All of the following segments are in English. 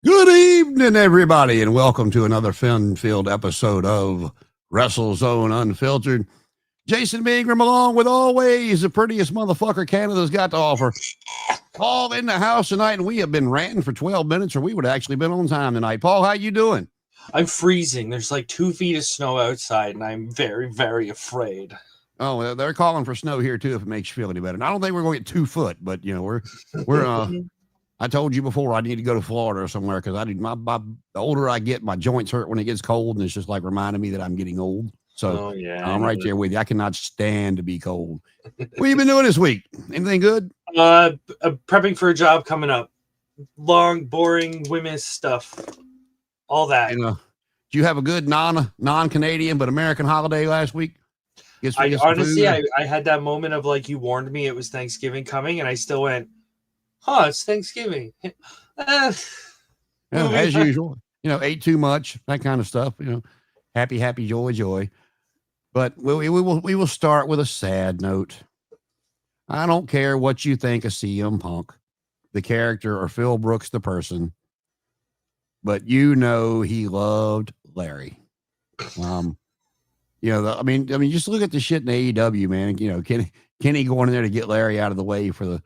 Good evening, everybody, and welcome to another fun-filled episode of WrestleZone Unfiltered. Jason Bingram, along with always the prettiest motherfucker Canada's got to offer, Paul in the house tonight, and we have been ranting for 12 minutes, or we would have actually been on time tonight. Paul, how you doing? I'm freezing. There's like 2 feet of snow outside, and I'm very, very afraid. Oh, they're calling for snow here too, if it makes you feel any better. And I don't think we're going to get 2 foot, but you know we're I told you before I need to go to Florida or somewhere because I need the older I get, my joints hurt when it gets cold, and it's just like reminding me that I'm getting old. So I'm right there with you. I cannot stand to be cold. What you been doing this week? Anything good? Prepping for a job coming up. Long, boring, women's stuff. All that. And, do you have a good non-Canadian but American holiday last week? Honestly, I had that moment of like you warned me it was Thanksgiving coming, and I still went, it's Thanksgiving. As usual, ate too much, that kind of stuff. Happy, joy. But we will start with a sad note. I don't care what you think of CM Punk, the character, or Phil Brooks, the person, but he loved Larry. I mean, just look at the shit in AEW, man. Kenny going in there to get Larry out of the way for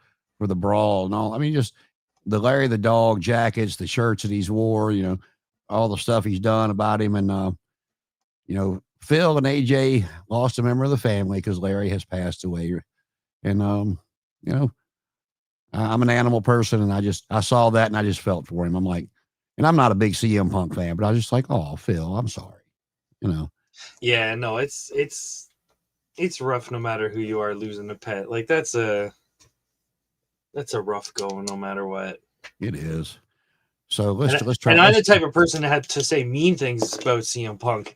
the brawl and all. I mean, just the Larry the Dog jackets, the shirts that he's wore, all the stuff he's done about him. And, Phil and AJ lost a member of the family because Larry has passed away. And, I'm an animal person, and I saw that and I just felt for him. I'm like, and I'm not a big CM Punk fan, but I was just like, oh, Phil, I'm sorry. Yeah, no, it's rough no matter who you are losing a pet. Like that's a rough go no matter what. It is. So let's try. And I'm the type of person that had to say mean things about CM Punk.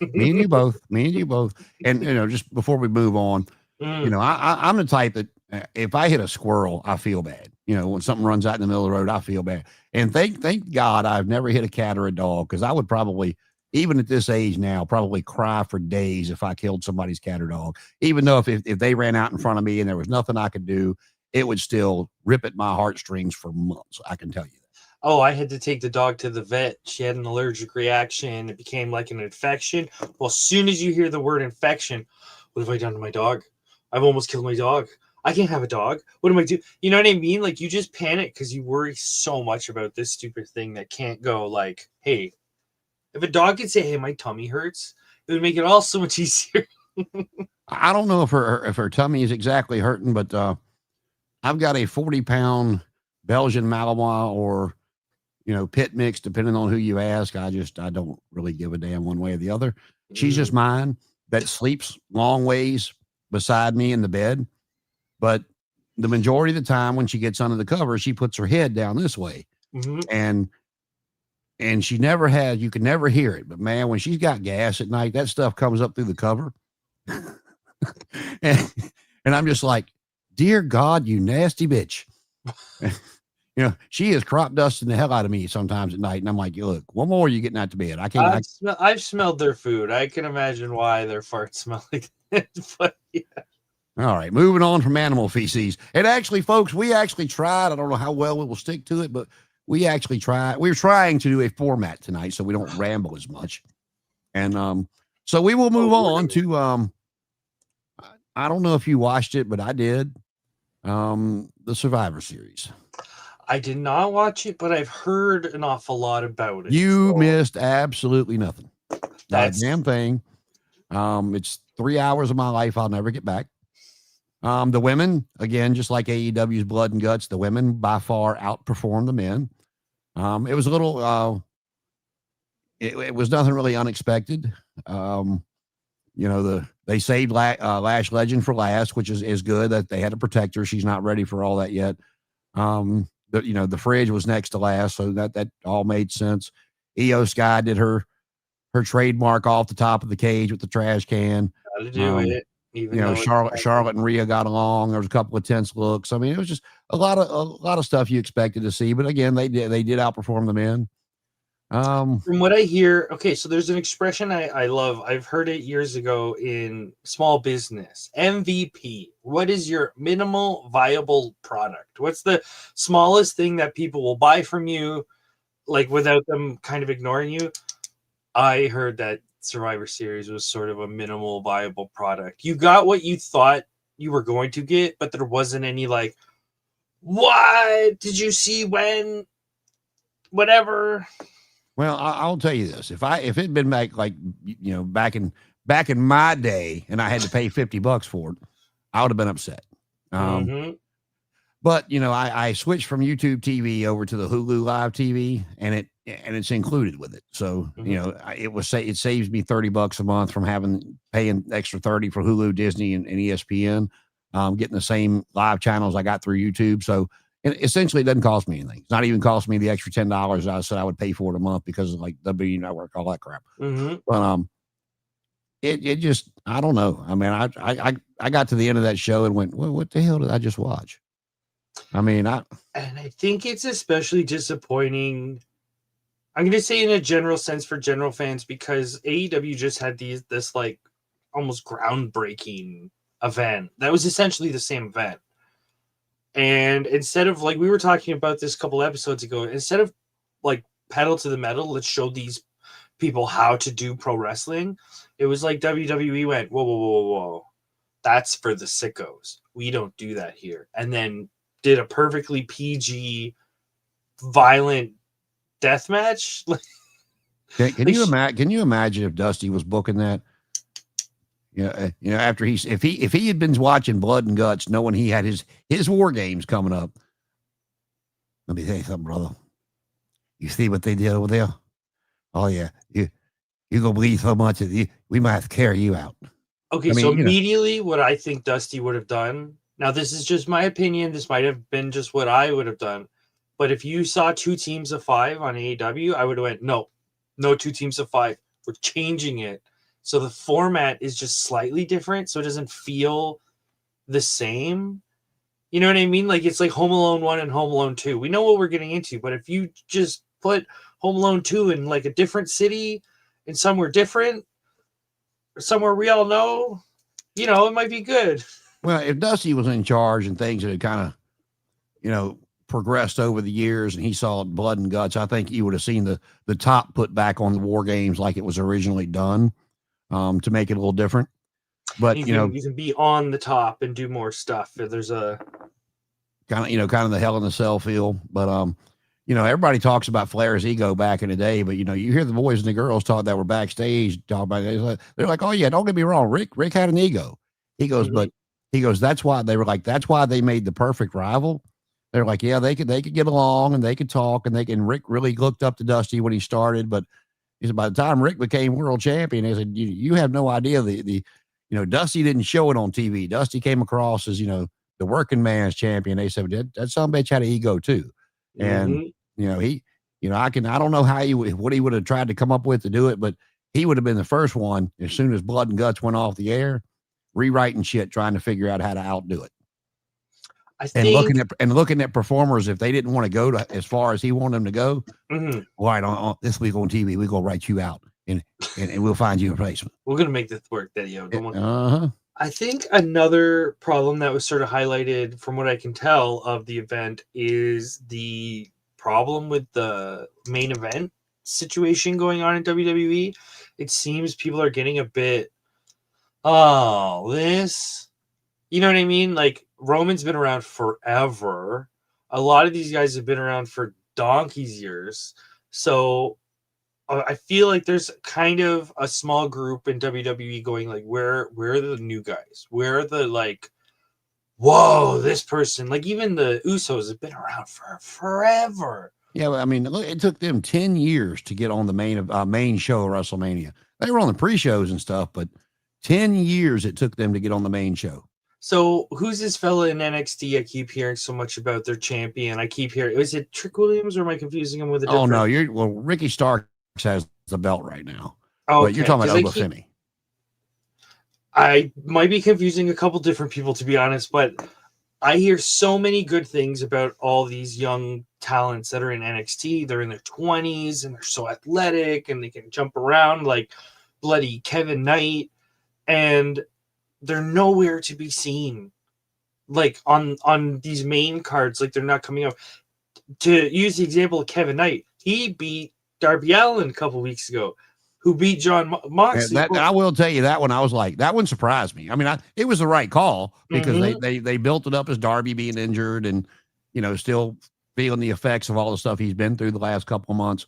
Me and you both. And just before we move on, I'm the type that if I hit a squirrel, I feel bad. When something runs out in the middle of the road, I feel bad. And thank God I've never hit a cat or a dog, because I would probably, even at this age now, probably cry for days if I killed somebody's cat or dog. Even though if they ran out in front of me and there was nothing I could do, it would still rip at my heartstrings for months. I can tell you that. Oh, I had to take the dog to the vet. She had an allergic reaction. It became like an infection. Well, as soon as you hear the word infection, what have I done to my dog? I've almost killed my dog. I can't have a dog. What am I doing? You know what I mean? Like, you just panic because you worry so much about this stupid thing that can't go like, hey, if a dog could say, hey, my tummy hurts, it would make it all so much easier. I don't know if her tummy is exactly hurting, but I've got a 40-pound Belgian Malinois or, pit mix, depending on who you ask. I don't really give a damn one way or the other. She's just mine that sleeps long ways beside me in the bed. But the majority of the time when she gets under the cover, she puts her head down this way. And she never has, you can never hear it. But man, when she's got gas at night, that stuff comes up through the cover. and I'm just like, dear God, you nasty bitch. She is crop dusting the hell out of me sometimes at night. And I'm like, look, one more, you getting out to bed. I've smelled their food. I can imagine why their farts smell like that. But yeah. All right, moving on from animal feces. And actually, folks, we actually tried. I don't know how well we will stick to it, but we actually tried. We're trying to do a format tonight so we don't ramble as much. And so we will move on to, I don't know if you watched it, but I did, the Survivor Series. I did not watch it, but I've heard an awful lot about it. You missed absolutely nothing. Not a damn thing. It's 3 hours of my life I'll never get back. The women, again, just like AEW's Blood and Guts, the women by far outperformed the men. It was a little, it was nothing really unexpected. They saved Lash Legend for last, which is good that they had to protect her. She's not ready for all that yet. The fridge was next to last, so that all made sense. Io Sky did her trademark off the top of the cage with the trash can. Got to do it. Charlotte and Rhea got along. There was a couple of tense looks. I mean, it was just a lot of stuff you expected to see. But again, they did outperform the men. From what I hear, okay, so there's an expression I love. I've heard it years ago in small business. MVP. What is your minimal viable product? What's the smallest thing that people will buy from you? like without them kind of ignoring you. I heard that Survivor Series was sort of a minimal viable product. You got what you thought you were going to get, but there wasn't any like, what did you see when? Whatever. Well, I'll tell you this: if it'd been back like back in my day, and I had to pay $50 for it, I would have been upset. Mm-hmm. But I switched from YouTube TV over to the Hulu Live TV, and it's included with it. So it saves me $30 a month from paying extra 30 for Hulu, Disney, and ESPN. Getting the same live channels I got through YouTube. So essentially, it doesn't cost me anything. It's not even cost me the extra $10 I said I would pay for it a month because of like W Network, all that crap. Mm-hmm. But it just, I don't know. I mean, I got to the end of that show and went, well, what the hell did I just watch? And I think it's especially disappointing. I'm going to say in a general sense for general fans, because AEW just had this like almost groundbreaking event that was essentially the same event. And instead of, like we were talking about this a couple episodes ago, instead of like pedal to the metal, let's show these people how to do pro wrestling. It was like WWE went, whoa, whoa, whoa, whoa. That's for the sickos. We don't do that here. And then did a perfectly PG violent death match. can you imagine if Dusty was booking that? After if he had been watching Blood and Guts, knowing he had his War Games coming up. Let me tell you something, brother. You see what they did over there? Oh yeah, you gonna bleed so much that we might have to carry you out. Okay, so immediately what I think Dusty would have done. Now this is just my opinion. This might have been just what I would have done. But if you saw 2 teams of 5 on AEW, I would have went, no 2 teams of 5. We're changing it. So the format is just slightly different, so it doesn't feel the same. You know what I mean? Like it's like Home Alone 1 and Home Alone 2. We know what we're getting into, but if you just put Home Alone 2 in like a different city and somewhere different, or somewhere we all know, it might be good. Well, if Dusty was in charge and things had kind of, progressed over the years and he saw Blood and Guts, I think you would have seen the top put back on the War Games like it was originally done. To make it a little different, but you can be on the top and do more stuff. There's a kind of the Hell in a Cell feel, but everybody talks about Flair's ego back in the day, but you hear the boys and the girls talk that were backstage talk about it. They're like, oh yeah, don't get me wrong, Rick had an ego. He goes, but he goes, that's why they made the perfect rival. They're like, yeah, they could get along and they could talk and Rick really looked up to Dusty when he started, but he said, by the time Rick became world champion, he said, you have no idea Dusty didn't show it on TV. Dusty came across as, the working man's champion. They said, that son bitch had an ego too. And, I don't know what he would have tried to come up with to do it, but he would have been the first one as soon as Blood and Guts went off the air, rewriting shit, trying to figure out how to outdo it. Looking at performers, if they didn't want to go as far as he wanted them to go, all right, on this week on TV, we're gonna write you out and we'll find you a replacement. We're gonna make this work, Daddy-O. I think another problem that was sort of highlighted from what I can tell of the event is the problem with the main event situation going on in WWE. It seems people are getting a bit, this. You know what I mean? Like, Roman's been around forever. A lot of these guys have been around for donkey's years. So I feel like there's kind of a small group in WWE going like, where are the new guys? Where are the like, whoa, this person, like even the Usos have been around for forever. Yeah, I mean, look, it took them 10 years to get on the main show of WrestleMania. They were on the pre-shows and stuff, but 10 years it took them to get on the main show. So who's this fella in NXT? I keep hearing so much about their champion. I keep hearing, is it Trick Williams or am I confusing him with a different? Oh no, Ricky Starks has the belt right now. Oh, okay. But you're talking about Obafemi. I might be confusing a couple different people, to be honest, but I hear so many good things about all these young talents that are in NXT. They're in their 20s and they're so athletic and they can jump around like bloody Kevin Knight, and they're nowhere to be seen. Like on these main cards, like they're not coming up. To use the example of Kevin Knight, He beat Darby Allin a couple weeks ago, who beat Jon Moxley. That I will tell you that one. I was like, that one surprised me. I mean, it was the right call because they built it up as Darby being injured and still feeling the effects of all the stuff he's been through the last couple of months.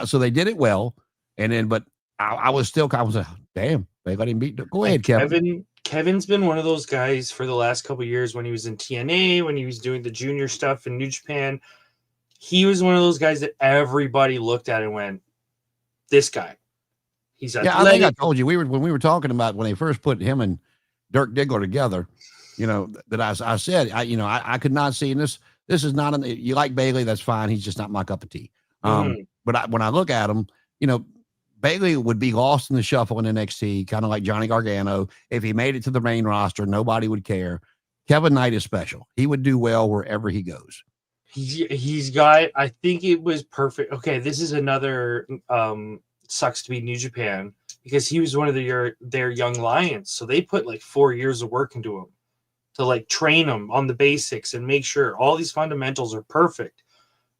So they did it well. And then, but I was like, damn, they let him beat. Go ahead, Kevin. Kevin's been one of those guys for the last couple of years when he was in TNA, when he was doing the junior stuff in New Japan. He was one of those guys that everybody looked at and went, "This guy, he's athletic." Yeah, I think I told you when we were talking about when they first put him and Dirk Diggler together. That I said I could not see this. This is not you like Bailey, that's fine. He's just not my cup of tea. But when I look at him, Bailey would be lost in the shuffle in NXT, kind of like Johnny Gargano. If he made it to the main roster, nobody would care. Kevin Knight is special. He would do well wherever he goes. He's got, I think it was perfect. Okay, this is another sucks to be New Japan because he was one of their young lions. So they put like 4 years of work into him to like train him on the basics and make sure all these fundamentals are perfect.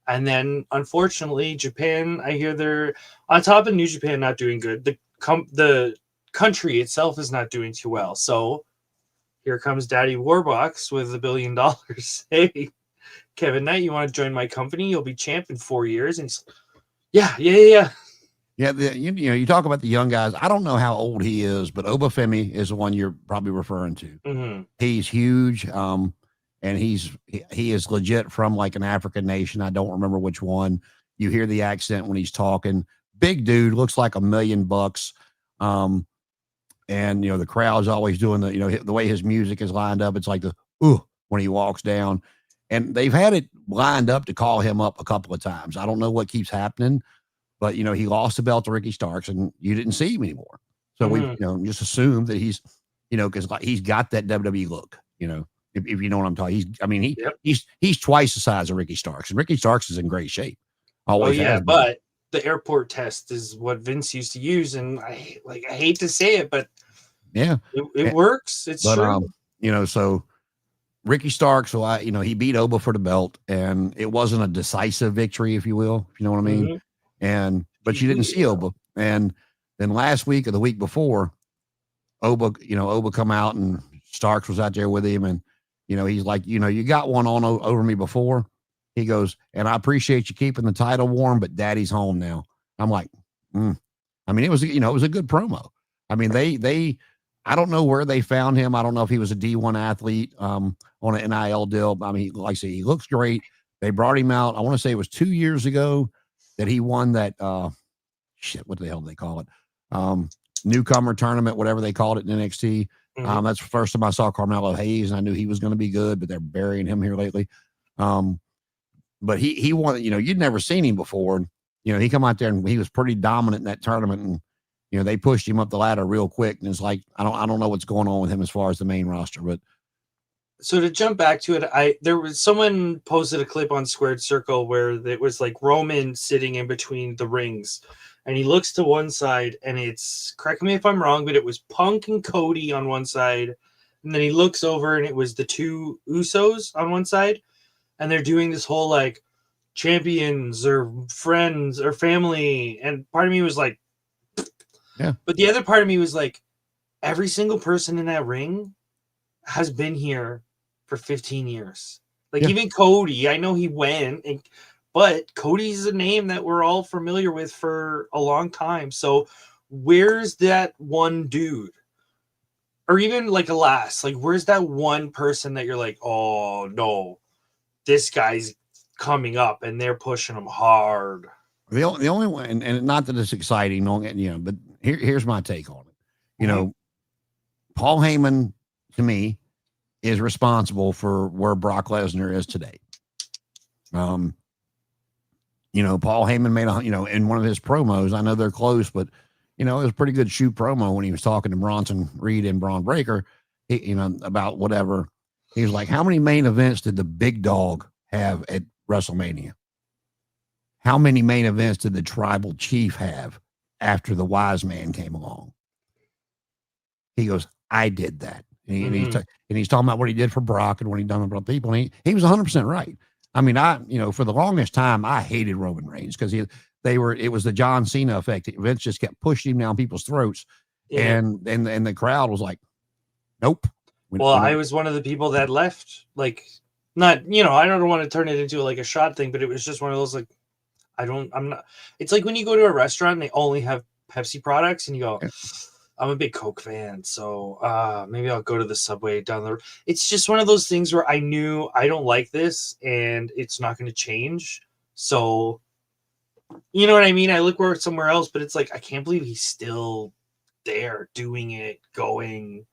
And then unfortunately, Japan, I hear they're on top of New Japan not doing good. The country itself is not doing too well. So here comes Daddy Warbox with $1 billion. Hey, Kevin Knight, you want to join my company? You'll be champ in 4 years. And yeah. Yeah, you talk about the young guys. I don't know how old he is, but Obafemi is the one you're probably referring to. Mm-hmm. He's huge, and he is legit from like an African nation. I don't remember which one. You hear the accent when he's talking. Big dude, looks like $1 million. And the crowd's always doing the way his music is lined up. It's like the when he walks down. And they've had it lined up to call him up a couple of times. I don't know what keeps happening, but he lost the belt to Ricky Starks, and you didn't see him anymore. So we just assumed that he's because he's got that WWE look. If you know what I'm talking. He's twice the size of Ricky Starks, and Ricky Starks is in great shape. Always has been. But the airport test is what Vince used to use, and I hate to say it, but yeah, it works. It's true. So Ricky Starks, so he beat Oba for the belt, and it wasn't a decisive victory, if you will, if you know what I mean. But you didn't see Oba, and then last week or the week before, Oba come out, and Starks was out there with him, and he's like, you got one on over me before. He goes, and I appreciate you keeping the title warm, but Daddy's home now. I'm like, it was it was a good promo. I mean, I don't know where they found him. I don't know if he was a D1 athlete on an NIL deal. I mean, like I say, he looks great. They brought him out. I want to say it was 2 years ago that he won that what the hell do they call it? Newcomer tournament, whatever they called it in NXT. That's the first time I saw Carmelo Hayes, and I knew he was going to be good, but they're burying him here lately. But he won, you'd never seen him before. And, he come out there and he was pretty dominant in that tournament, and they pushed him up the ladder real quick, and it's like I don't know what's going on with him as far as the main roster. But so to jump back to it, there was someone posted a clip on Squared Circle where it was like Roman sitting in between the rings, and he looks to one side, and it's, correct me if I'm wrong, but it was Punk and Cody on one side, and then he looks over and it was the two Usos on one side, and they're doing this whole like champions or friends or family, and part of me was like, yeah. But the other part of me was like, every single person in that ring has been here for 15 years. Like even Cody, I know he went, but Cody's a name that we're all familiar with for a long time. So where's that one dude? Or even like Elias, like where's that one person that you're like, oh no, this guy's coming up and they're pushing him hard. The only one, and not that it's exciting, but here's my take on it. Paul Heyman, to me, is responsible for where Brock Lesnar is today. Paul Heyman made in one of his promos, I know they're close, but it was a pretty good shoot promo when he was talking to Bronson Reed and Braun Breaker, about whatever. He was like, how many main events did the big dog have at WrestleMania? How many main events did the tribal chief have after the wise man came along? He goes, I did that. And he's talking about what he did for Brock and what he done for people. And he was 100% right. I mean, for the longest time, I hated Roman Reigns because it was the John Cena effect. Vince just kept pushing him down people's throats, Yeah. and the crowd was like, nope. Well, I was one of the people that left. Like, not, I don't want to turn it into like a shot thing, but it was just one of those like, I'm not. It's like when you go to a restaurant and they only have Pepsi products, and you go, I'm a big Coke fan, so maybe I'll go to the Subway down the road. It's just one of those things where I knew I don't like this, and it's not going to change. So, you know what I mean? I look somewhere else, but it's like I can't believe he's still there, doing it, going.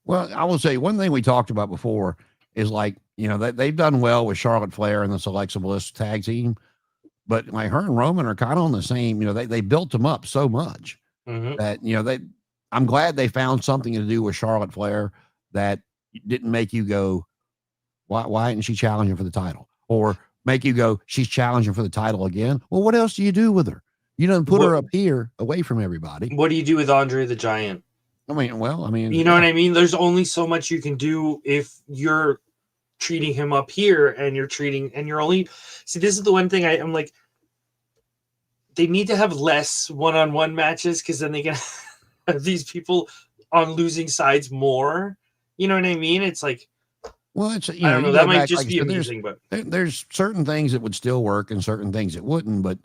Well, I will say one thing we talked about before is like, they've done well with Charlotte Flair and this Alexa Bliss tag team, but like her and Roman are kind of on the same, they built them up so much that, I'm glad they found something to do with Charlotte Flair that didn't make you go, why isn't she challenging for the title? Or make you go, she's challenging for the title again. Well, what else do you do with her? You don't put her up here away from everybody. What do you do with Andre the Giant? You know what I mean? There's only so much you can do if you're treating him up here and you're only, see, this is the one thing I'm like, they need to have less one-on-one matches, because then they can have these people on losing sides more. You know what I mean? It's like, well, it's, I don't know, that might just be amusing, but there's certain things that would still work and certain things that wouldn't. But,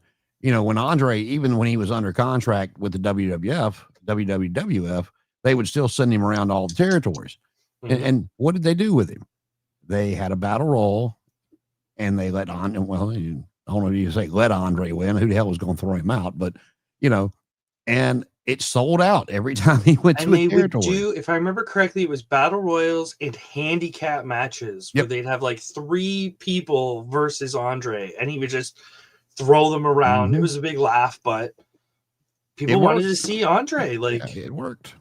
when Andre, even when he was under contract with the WWF, they would still send him around all the territories. Mm-hmm. And what did they do with him? They had a battle royal, and they let I don't know if you say let Andre win. Who the hell was going to throw him out? But, and it sold out every time he went to a territory. If I remember correctly, it was battle royals and handicap matches where they'd have like 3 people versus Andre, and he would just throw them around. Mm-hmm. It was a big laugh, but people wanted to see Andre. Like, it worked.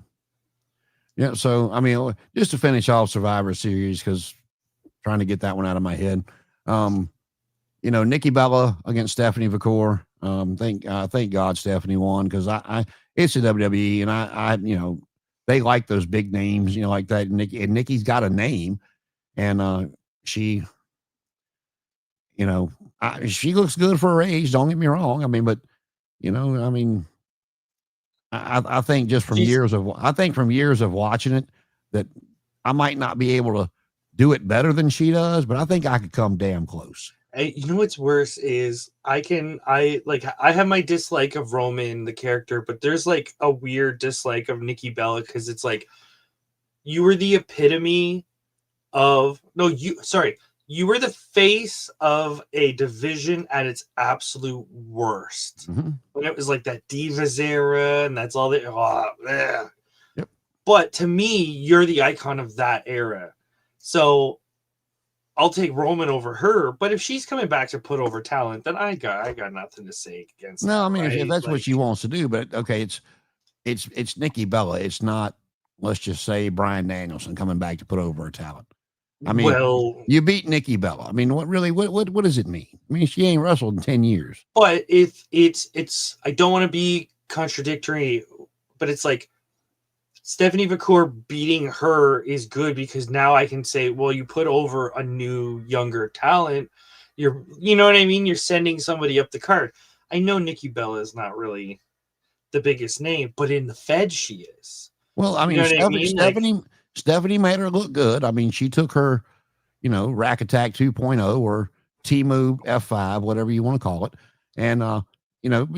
Yeah. So, I mean, just to finish off Survivor Series, because trying to get that one out of my head. Nikki Bella against Stephanie McCool. Thank God Stephanie won, because it's the WWE, and I they like those big names, like that. And Nikki's got a name, and she, she looks good for her age. Don't get me wrong. I mean, but I think just from years of watching it, that I might not be able to do it better than she does, but I think I could come damn close. You know what's worse is I have my dislike of Roman, the character, but there's like a weird dislike of Nikki Bella, because it's like, you were the epitome of you were the face of a division at its absolute worst. Mm-hmm. When it was like that Divas era, and that's all they. Yep. But to me, you're the icon of that era, so I'll take Roman over her. But if she's coming back to put over talent, then I got nothing to say against. No, I mean, if that's what she wants to do, but okay, it's Nikki Bella. It's not, let's just say, Bryan Danielson coming back to put over her talent. I mean, you beat Nikki Bella. I mean, what does it mean? I mean, she ain't wrestled in 10 years. But it's I don't want to be contradictory, but it's like Stephanie McCool beating her is good, because now I can say, well, you put over a new, younger talent. You know what I mean? You're sending somebody up the card. I know Nikki Bella is not really the biggest name, but in the Fed she is. Well, I mean, Stephanie made her look good. I mean, she took her, Rack Attack 2.0 or T-Move F5, whatever you want to call it. And,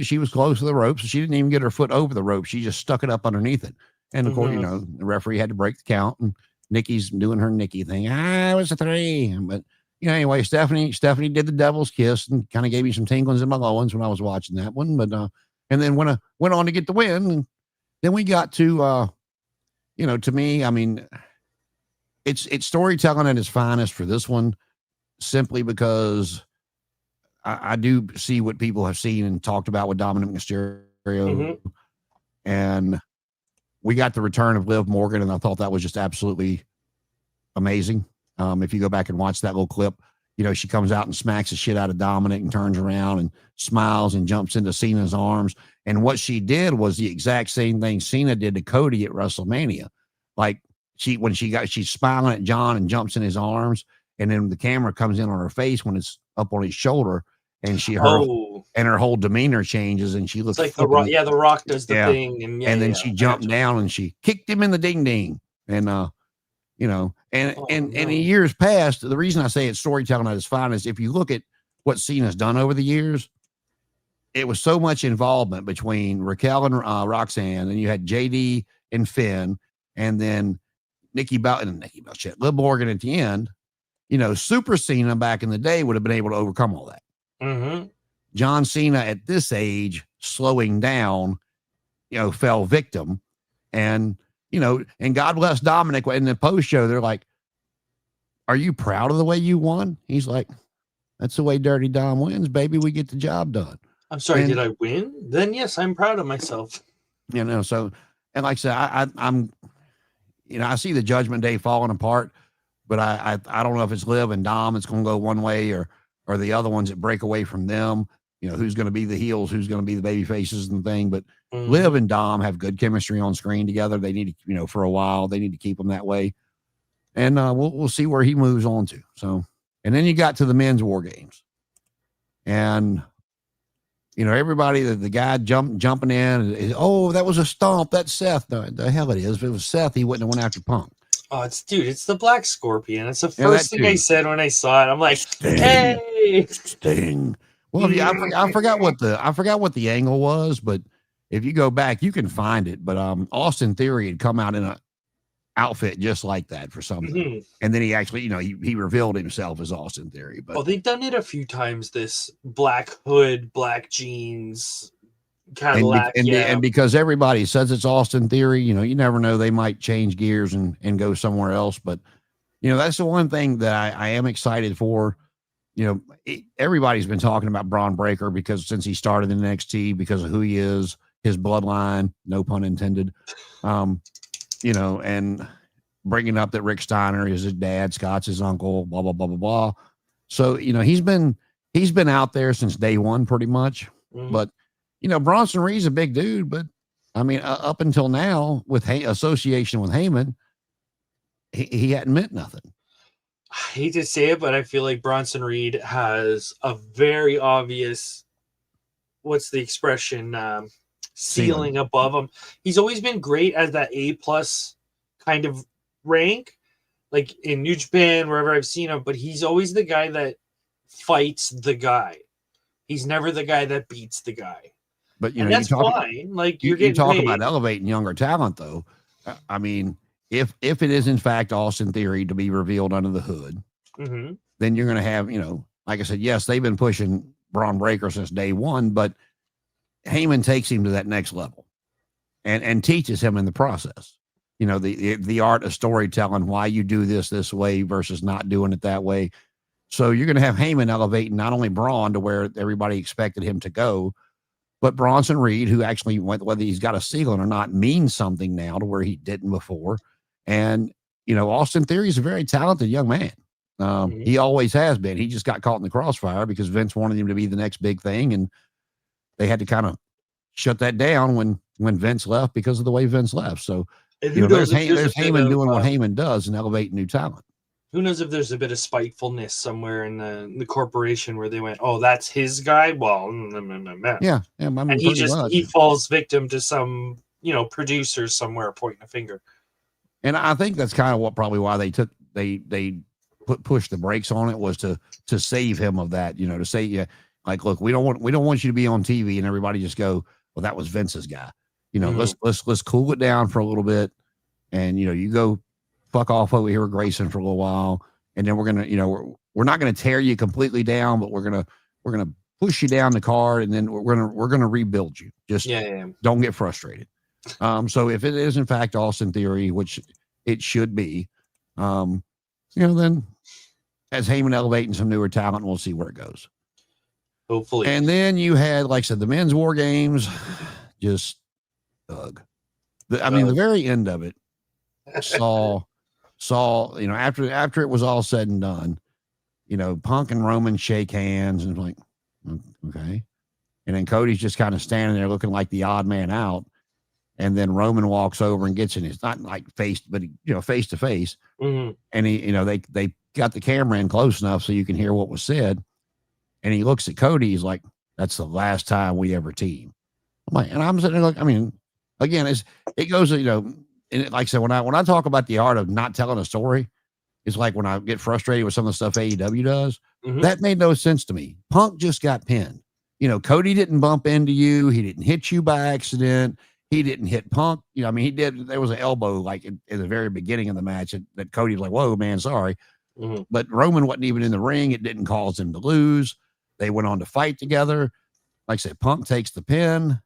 she was close to the ropes. She didn't even get her foot over the rope. She just stuck it up underneath it. And of course, the referee had to break the count, and Nikki's doing her Nikki thing. It was a 3. But, anyway, Stephanie did the devil's kiss and kind of gave me some tinglings in my low ones when I was watching that one. But, and then when I went on to get the win, and then we got to, to me, I mean, it's storytelling at its finest for this one, simply because I do see what people have seen and talked about with Dominic Mysterio, and we got the return of Liv Morgan, and I thought that was just absolutely amazing. If you go back and watch that little clip, she comes out and smacks the shit out of Dominic and turns around and smiles and jumps into Cena's arms. And what she did was the exact same thing Cena did to Cody at WrestleMania. Like she's smiling at John and jumps in his arms. and then the camera comes in on her face when it's up on his shoulder, and her whole demeanor changes, and she looks like the Rock. Yeah, the Rock does the thing, and then she jumped down and she kicked him in the ding ding, and in years past, the reason I say it's storytelling at its finest, if you look at what Cena's done over the years, it was so much involvement between Raquel and Roxanne, and you had JD and Finn, and then Nikki Bella, Liv Morgan at the end. Super Cena back in the day would have been able to overcome all that. Mm-hmm. John Cena at this age, slowing down, fell victim. And, and God bless Dominic in the post show. They're like, "Are you proud of the way you won?" He's like, "That's the way Dirty Dom wins, baby. We get the job done." I'm sorry, did I win? Then yes, I'm proud of myself. So, and like I said, I'm I see the Judgment Day falling apart, but I don't know if it's Liv and Dom it's going to go one way or the other ones that break away from them. Who's going to be the heels, who's going to be the baby faces and the thing. But Liv and Dom have good chemistry on screen together. They need to, for a while, they need to keep them that way. And we'll see where he moves on to. So, and then you got to the men's war games, and everybody, the guy jumping in. That was a stomp. That's Seth. The hell it is. If it was Seth, he wouldn't have went after Punk. Oh, it's the Black Scorpion. It's the first thing I said when I saw it. I'm like, hey, Sting. Well, I forgot what the angle was, but if you go back, you can find it. But Austin Theory had come out in an outfit just like that for something, and then he actually, he revealed himself as Austin Theory. But they've done it a few times. This black hood, black jeans, Cadillac, and because everybody says it's Austin Theory, you never know, they might change gears and go somewhere else. But that's the one thing that I am excited for. Everybody's been talking about Braun Breaker because since he started in NXT, because of who he is, his bloodline, no pun intended, and bringing up that Rick Steiner is his dad, Scott's his uncle, blah, blah, blah, blah, blah. So, he's been out there since day one pretty much, but Bronson Reed's a big dude, but I mean, up until now with association with Heyman, he hadn't meant nothing. I hate to say it, but I feel like Bronson Reed has a very obvious, what's the expression, ceiling above him. He's always been great at that A+ kind of rank, like in New Japan, wherever I've seen him, but he's always the guy that fights the guy. He's never the guy that beats the guy. But, and that's fine. Like you talk about elevating younger talent, though. I mean, if it is in fact Austin Theory to be revealed under the hood, then you're going to have, like I said, yes, they've been pushing Braun Breaker since day one, but Heyman takes him to that next level and teaches him in the process, the art of storytelling, why you do this way versus not doing it that way. So you're going to have Heyman elevating not only Braun to where everybody expected him to go, but Bronson Reed, who actually went, whether he's got a ceiling or not, means something now to where he didn't before. And, Austin Theory is a very talented young man. He always has been. He just got caught in the crossfire because Vince wanted him to be the next big thing. And they had to kind of shut that down when Vince left because of the way Vince left. So, there's Heyman doing what Heyman does and elevating new talent. Who knows if there's a bit of spitefulness somewhere in the corporation where they went, "Oh, that's his guy." Well, yeah. I mean, and he falls victim to some producer somewhere pointing a finger. And I think that's kind of why they pushed the brakes on it, was to save him of that. To say, like, look, we don't want you to be on TV and everybody just go, "Well, that was Vince's guy." Let's cool it down for a little bit, and you go fuck off over here with Grayson for a little while, and then we're gonna, we're not gonna tear you completely down, but we're gonna push you down the card, and then we're gonna rebuild you. Just don't get frustrated. So if it is in fact Austin Theory, which it should be, then as Heyman elevating some newer talent, we'll see where it goes. Hopefully. And then you had, like I said, the men's war games, just thug. I mean, the very end of it saw, after it was all said and done, Punk and Roman shake hands and like, okay. And then Cody's just kind of standing there looking like the odd man out. And then Roman walks over and gets in his, not like face, but face to face. And he, they got the camera in close enough so you can hear what was said. And he looks at Cody. He's like, "That's the last time we ever team." I'm like, and I'm sitting there like, I mean, again, it goes, and like I said, when I talk about the art of not telling a story, it's like when I get frustrated with some of the stuff AEW does. That made no sense to me. Punk just got pinned. Cody didn't bump into you. He didn't hit you by accident. He didn't hit Punk. I mean, he did. There was an elbow like in the very beginning of the match that Cody was like, "Whoa, man, sorry." But Roman wasn't even in the ring. It didn't cause him to lose. They went on to fight together. Like I said, Punk takes the pin,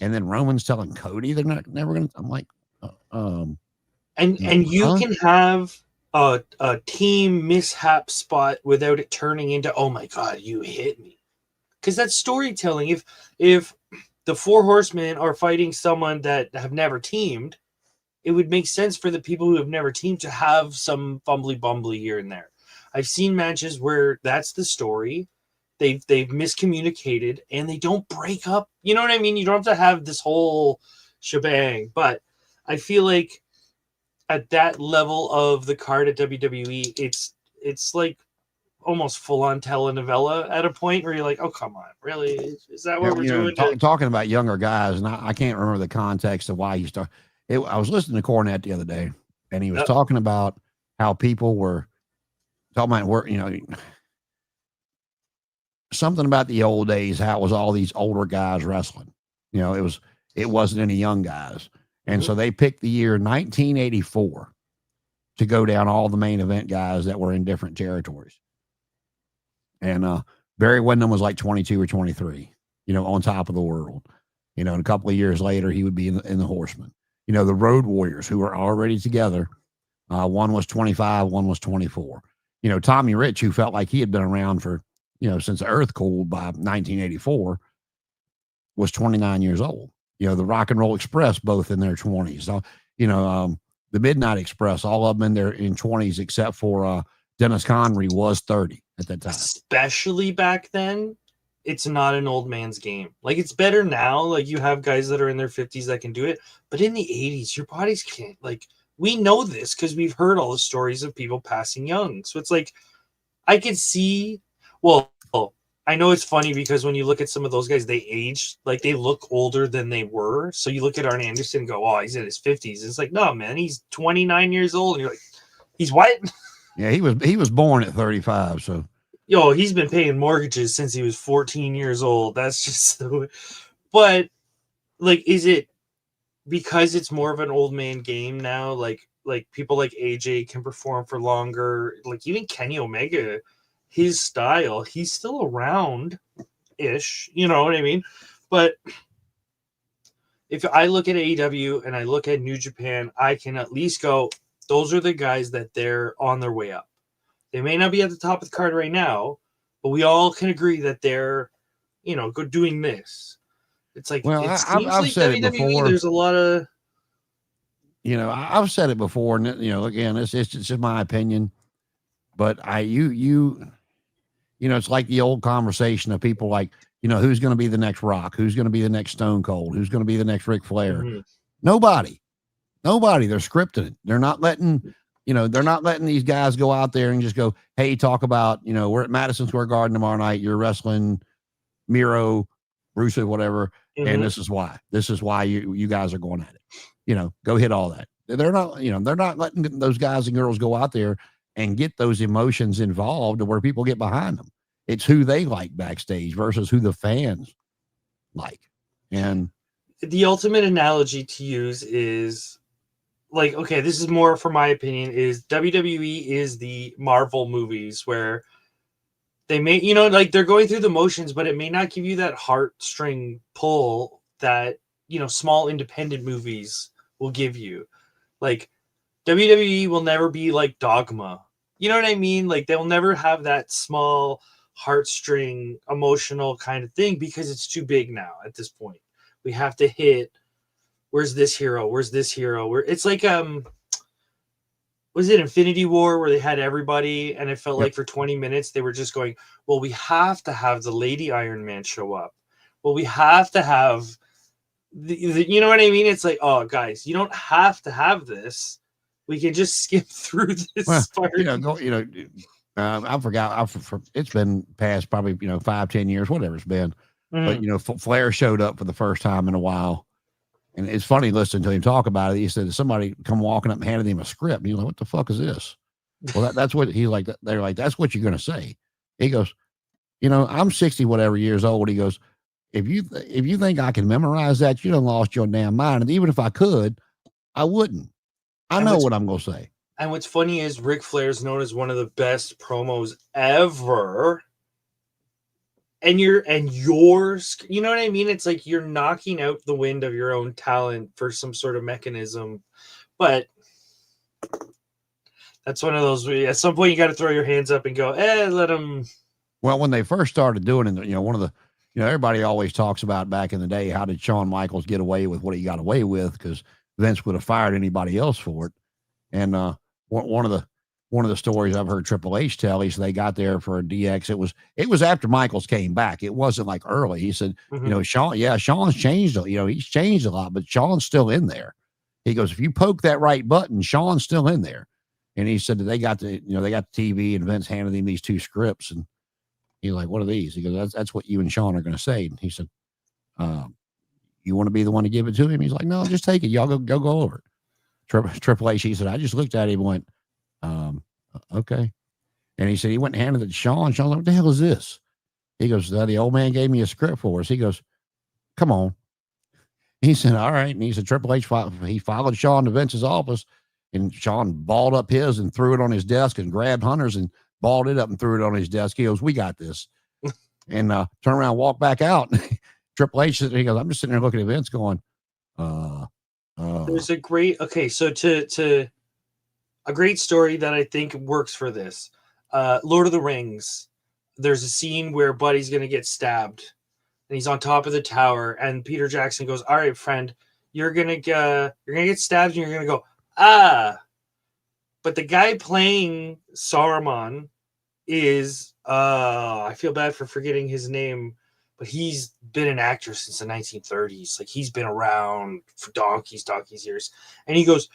and then Roman's telling Cody they're never going to. I'm like, and you can have a team mishap spot without it turning into, oh my God, you hit me. Because that's storytelling. If the Four Horsemen are fighting someone that have never teamed, it would make sense for the people who have never teamed to have some fumbly bumbly here and there. I've seen matches where that's the story. They've miscommunicated and they don't break up. You know what I mean? You don't have to have this whole shebang. But I feel like at that level of the card at WWE, it's like almost full-on telenovela at a point where you're like, oh, come on, really? Is that what we're doing? Talking about younger guys, and I can't remember the context of why he started. I was listening to Cornette the other day, and he was talking about how people were talking about something about the old days, how it was all these older guys wrestling. It wasn't any young guys. And so they picked the year 1984 to go down all the main event guys that were in different territories. And Barry Windham was like 22 or 23, on top of the world. And a couple of years later, he would be in the Horsemen. The Road Warriors, who were already together. One was 25, one was 24. Tommy Rich, who felt like he had been around for, since the earth cooled by 1984, was 29 years old. The Rock and Roll Express, both in their 20s. So, the Midnight Express, all of them in their 20s, except for Dennis Connery was 30 at that time. Especially back then, it's not an old man's game. Like, it's better now. Like, you have guys that are in their 50s that can do it. But in the 80s, your bodies can't. Like, we know this because we've heard all the stories of people passing young. So it's like, I could see, well, I know it's funny because when you look at some of those guys, they age, like they look older than they were. So you look at Arn Anderson and go, oh, he's in his 50s. It's like, no, man, he's 29 years old. And you're like, he's what? Yeah, he was born at 35. So, he's been paying mortgages since he was 14 years old. That's just so. But, like, is it because it's more of an old man game now? Like people like AJ can perform for longer. Like, even Kenny Omega, his style, he's still around-ish, you know what I mean? But if I look at AEW and I look at New Japan, I can at least go, those are the guys that they're on their way up. They may not be at the top of the card right now, but we all can agree that they're, doing this. It's like, well, I've said WWE, it before. There's a lot of, I've said it before, and again, it's just my opinion, but it's like the old conversation of people like, who's going to be the next Rock? Who's going to be the next Stone Cold? Who's going to be the next Ric Flair? Mm-hmm. Nobody. They're scripting it. They're not letting these guys go out there and just go, hey, talk about, we're at Madison Square Garden tomorrow night. You're wrestling Miro, Rusev, whatever. Mm-hmm. And this is why you guys are going at it. Go hit all that. They're not letting those guys and girls go out there and get those emotions involved to where people get behind them. It's who they like backstage versus who the fans like. And the ultimate analogy to use is like, okay, this is more for my opinion, is WWE is the Marvel movies where they may, like they're going through the motions, but it may not give you that heartstring pull that, small independent movies will give you. Like WWE will never be like Dogma. You know what I mean? Like they'll never have that small heartstring emotional kind of thing because it's too big now at this point. We have to hit, where's this hero? Where's this hero? Where it's like, was it Infinity War where they had everybody and it felt like for 20 minutes they were just going, well, we have to have the Lady Iron Man show up. Well, we have to have the you know what I mean? It's like, oh guys, you don't have to have this. We can just skip through this Well, part. I forgot. It's been past probably 5-10 years, whatever it's been. But Flair showed up for the first time in a while, and it's funny listening to him talk about it. He said somebody come walking up and handed him a script, and he's like, "What the fuck is this?" Well, that's what he's like. They're like, "That's what you're going to say." He goes, "I'm 60 whatever years old." He goes, "If you think I can memorize that, you done lost your damn mind. And even if I could, I wouldn't. I know what I'm going to say." And what's funny is Ric Flair is known as one of the best promos ever. And yours, you know what I mean? It's like you're knocking out the wind of your own talent for some sort of mechanism. But that's one of those, at some point you got to throw your hands up and go, let them. Well, when they first started doing it, one of the, everybody always talks about back in the day, how did Shawn Michaels get away with what he got away with? Because Vince would have fired anybody else for it. And one of the stories I've heard Triple H tell, he said they got there for a DX. It was after Michaels came back. It wasn't like early. He said, Shawn's changed. He's changed a lot, but Shawn's still in there. He goes, if you poke that right button, Shawn's still in there. And he said that they got the TV, and Vince handed him these 2 scripts, and he's like, "What are these?" He goes, "That's what you and Shawn are going to say." And he said, "You want to be the one to give it to him?" He's like, "No, just take it. Y'all go over it." Triple H, he said, "I just looked at him and went, okay." And he said he went and handed it to Shawn. Shawn's like, "What the hell is this?" He goes, "The old man gave me a script for us." He goes, "Come on." He said, "All right." And he said Triple H he followed Shawn to Vince's office, and Shawn balled up his and threw it on his desk and grabbed Hunter's and balled it up and threw it on his desk. He goes, "We got this." And turn around, walk back out. Triple H, he goes, "I'm just sitting there looking at Vince going, There's a great, so to a great story that I think works for this. Lord of the Rings, there's a scene where Buddy's going to get stabbed, and he's on top of the tower, and Peter Jackson goes, "All right, friend, you're going to get stabbed, and you're going to go, ah." But the guy playing Saruman is, I feel bad for forgetting his name, but he's been an actor since the 1930s. Like, he's been around for donkey's years. And he goes,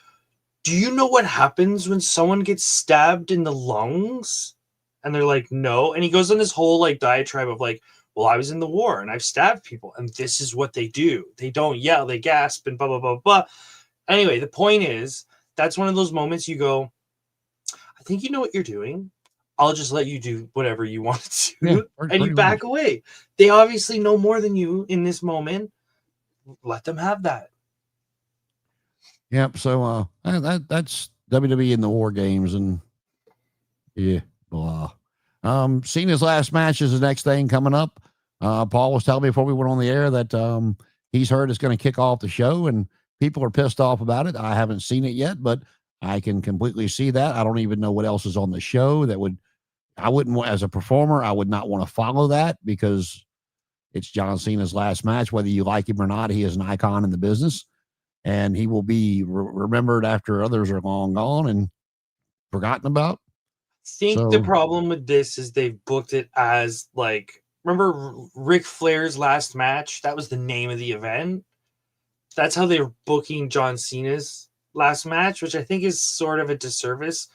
"Do you know what happens when someone gets stabbed in the lungs?" And they're like, "No." And he goes on this whole like diatribe of like, "Well, I was in the war and I've stabbed people, and this is what they do. They don't yell, they gasp, and blah, blah, blah, blah." Anyway, the point is, that's one of those moments you go, I think you know what you're doing. I'll just let you do whatever you want to do. And you back away. They obviously know more than you in this moment. Let them have that. Yep. So that's WWE in the War Games, and blah. Cena's last match is the next thing coming up. Paul was telling me before we went on the air that he's heard it's going to kick off the show, and people are pissed off about it. I haven't seen it yet, but I can completely see that. I don't even know what else is on the show that I wouldn't want, as a performer, I would not want to follow that, because it's John Cena's last match. Whether you like him or not, he is an icon in the business, and he will be remembered after others are long gone and forgotten about. I think the problem with this is they've booked it as like, remember Ric Flair's last match? That was the name of the event. That's how they're booking John Cena's last match, which I think is sort of a disservice.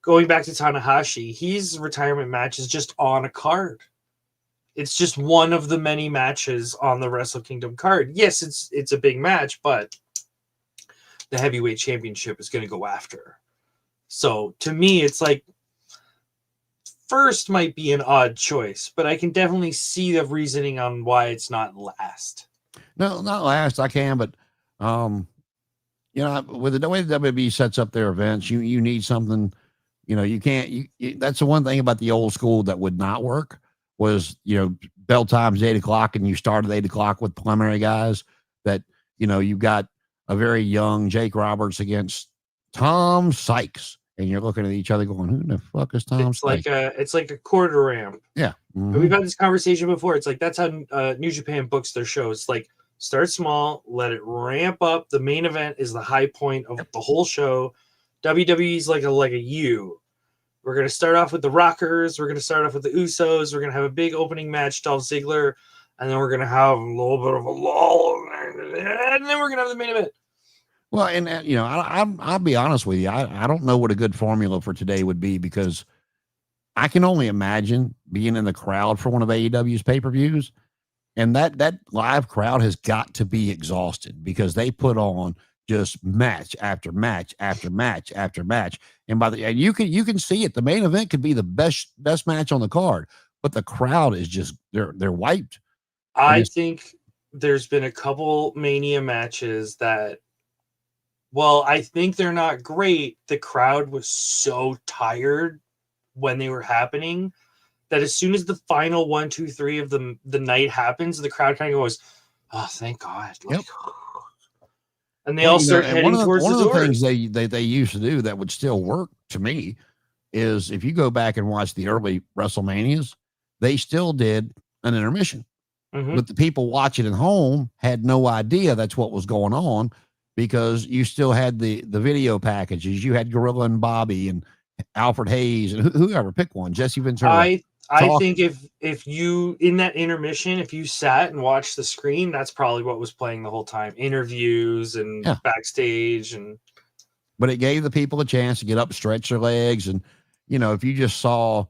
Going back to Tanahashi, his retirement match is just on a card. It's just one of the many matches on the Wrestle Kingdom card. Yes, it's a big match, but the heavyweight championship is going to go after. So to me, it's like, first might be an odd choice, but I can definitely see the reasoning on why it's not last. No, not last. I can, but with the way the WWE sets up their events, you need something. You can't. That's the one thing about the old school that would not work was bell time's 8:00 and you start at 8:00 with preliminary guys. That you've got a very young Jake Roberts against Tom Sykes, and you're looking at each other going, "Who the fuck is Tom Sykes?" It's like a quarter ramp. Yeah, we've had this conversation before. It's like that's how New Japan books their shows. It's like, start small, let it ramp up. The main event is the high point of the whole show. WWE's like a U. We're going to start off with the Rockers. We're going to start off with the Usos. We're going to have a big opening match, Dolph Ziggler. And then we're going to have a little bit of a lull. And then we're going to have the main event. Well, and I'll be honest with you. I don't know what a good formula for today would be because I can only imagine being in the crowd for one of AEW's pay-per-views, and that live crowd has got to be exhausted because they put on just match after match after match after match. And you can see it. The main event could be the best match on the card, but the crowd is just they're wiped. And I it's think there's been a couple Mania matches that, well, I think they're not great. The crowd was so tired when they were happening that as soon as the final 1, 2, 3 of the night happens, the crowd kind of goes, "Oh, thank God!" Like, yep. and they Well, all start and heading towards one the of the doors. things they used to do that would still work to me is if you go back and watch the early WrestleManias, they still did an intermission. Mm-hmm. But the people watching at home had no idea that's what was going on because you still had the video packages. You had Gorilla and Bobby and Alfred Hayes and whoever, pick one, Jesse Ventura I think talking. if you in that intermission, if you sat and watched the screen, that's probably what was playing the whole time. Interviews and Yeah. backstage and But it gave the people a chance to get up, stretch their legs. And, if you just saw,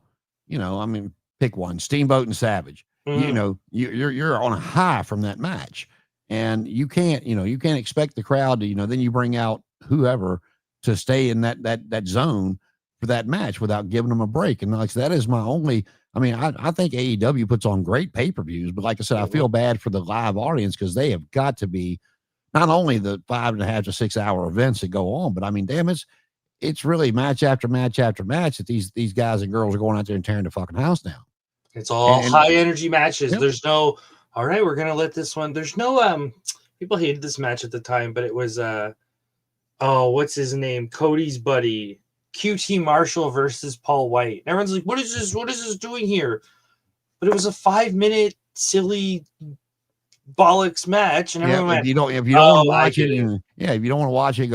I mean, pick one, Steamboat and Savage, you're on a high from that match. And you can't expect the crowd to, then you bring out whoever to stay in that zone for that match without giving them a break. And like that is my only, I think AEW puts on great pay-per-views, but like I said, I feel bad for the live audience because they have got to be not only the 5.5 to 6 hour events that go on, but I mean, damn, it's really match after match after match that these guys and girls are going out there and tearing the fucking house down. it's all And high energy matches. yep. There's no, all right, we're gonna let this one. There's no people hated this match at the time, but it was what's his name? Cody's buddy, QT Marshall versus Paul White. And everyone's like, what is this? What is this doing here? But it was a 5-minute silly bollocks match, and everyone went, If you don't want to "Oh, I watch get it, it." if you don't want to watch it,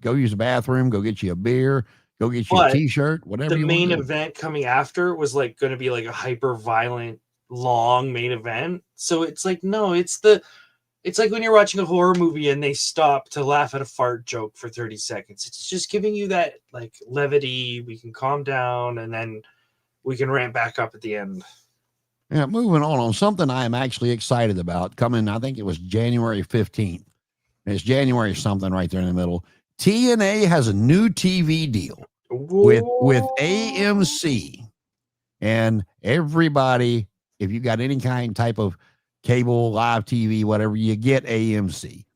go use the bathroom, go get you a beer, go get you a But t-shirt, whatever the you want main to do. event coming after was like going to be like a hyper violent, long main event. So it's like, no, it's like when you're watching a horror movie and they stop to laugh at a fart joke for 30 seconds. It's just giving you that like levity. We can calm down and then we can ramp back up at the end. Yeah, moving on something I am actually excited about coming. I think it was January 15th. It's January something right there in the middle. TNA has a new TV deal with AMC, and everybody, if you got any type of cable, live TV, whatever, you get AMC.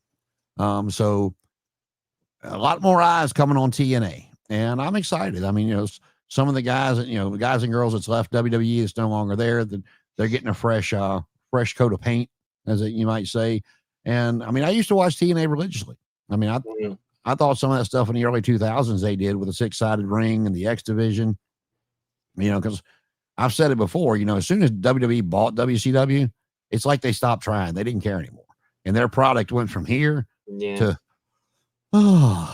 So a lot more eyes coming on TNA, and I'm excited. I mean, some of the guys, the guys and girls that's left WWE is no longer there. They're getting a fresh coat of paint, as you might say. And I mean, I used to watch TNA religiously. I mean, I thought some of that stuff in the early 2000s they did with the 6-sided ring and the X division, because I've said it before, as soon as WWE bought WCW, it's like they stopped trying. They didn't care anymore. And their product went from here to, and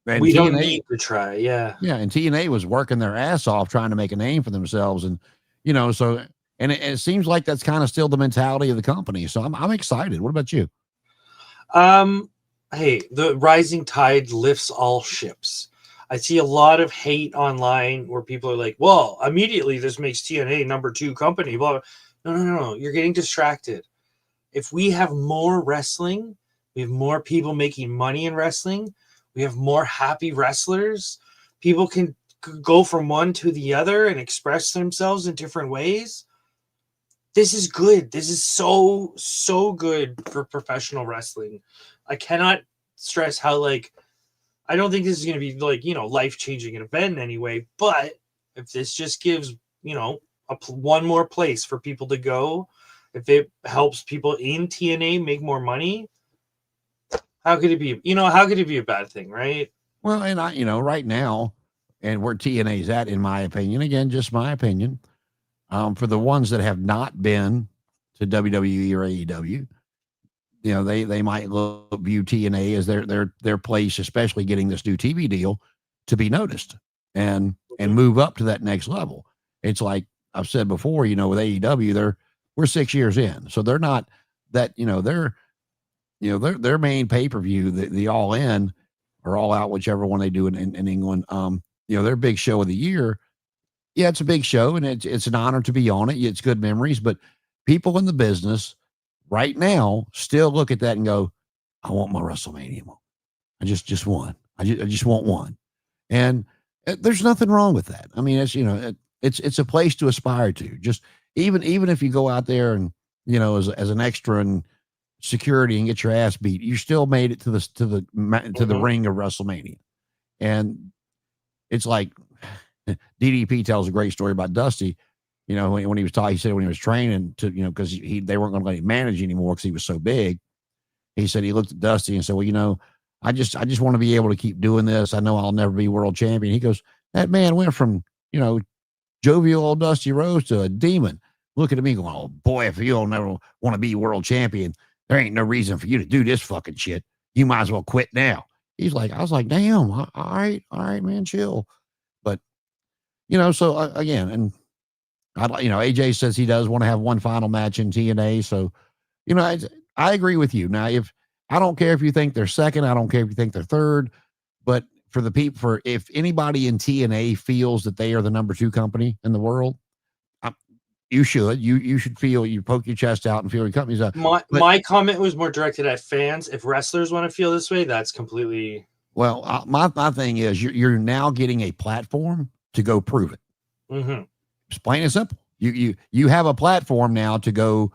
we TNA, don't need to try. Yeah. Yeah. And TNA was working their ass off trying to make a name for themselves. And, so, and it seems like that's kind of still the mentality of the company. So I'm excited. What about you? Hey, the rising tide lifts all ships. I see a lot of hate online where people are like, well, immediately this makes TNA number 2 company. Blah. No. You're getting distracted. If we have more wrestling, we have more people making money in wrestling, we have more happy wrestlers, people can go from one to the other and express themselves in different ways. This is good. This is so good for professional wrestling. I cannot stress how, like, I don't think this is going to be like, life-changing an event anyway, but if this just gives, one more place for people to go, if it helps people in TNA make more money, how could it be, how could it be a bad thing, right? Well, and right now, and where TNA is at, in my opinion, again, just my opinion, for the ones that have not been to WWE or AEW, they might view TNA as their place, especially getting this new TV deal, to be noticed and move up to that next level. It's like I've said before, with AEW, we're 6 years in, so they're not that, their main pay-per-view, the All In or All Out, whichever one they do in England, their big show of the year. Yeah, it's a big show, and it's an honor to be on it. It's good memories, but people in the business right now still look at that and go, I want my WrestleMania moment. I just want. I just want one. And there's nothing wrong with that. I mean, it's a place to aspire to. Just even if you go out there and as an extra and security and get your ass beat, you still made it to the ring of WrestleMania. And it's like DDP tells a great story about Dusty. When he was taught, he said when he was training to because they weren't going to let him manage anymore because he was so big. He said he looked at Dusty and said, well, I just want to be able to keep doing this. I know I'll never be world champion. He goes, that man went from, jovial old Dusty Rhodes to a demon. Looking at me going, oh boy, if you don't never want to be world champion, there ain't no reason for you to do this fucking shit. You might as well quit now. I was like, damn, all right, man, chill. But, so again, and AJ says he does want to have one final match in TNA. So, I agree with you. Now, I don't care if you think they're second, I don't care if you think they're third, but if anybody in TNA feels that they are the number 2 company in the world, you should feel, you poke your chest out and feel your company's up. My comment was more directed at fans. If wrestlers want to feel this way, that's completely. Well, my thing is you're now getting a platform to go prove it. Mm-hmm. It's plain and simple. You have a platform now to go.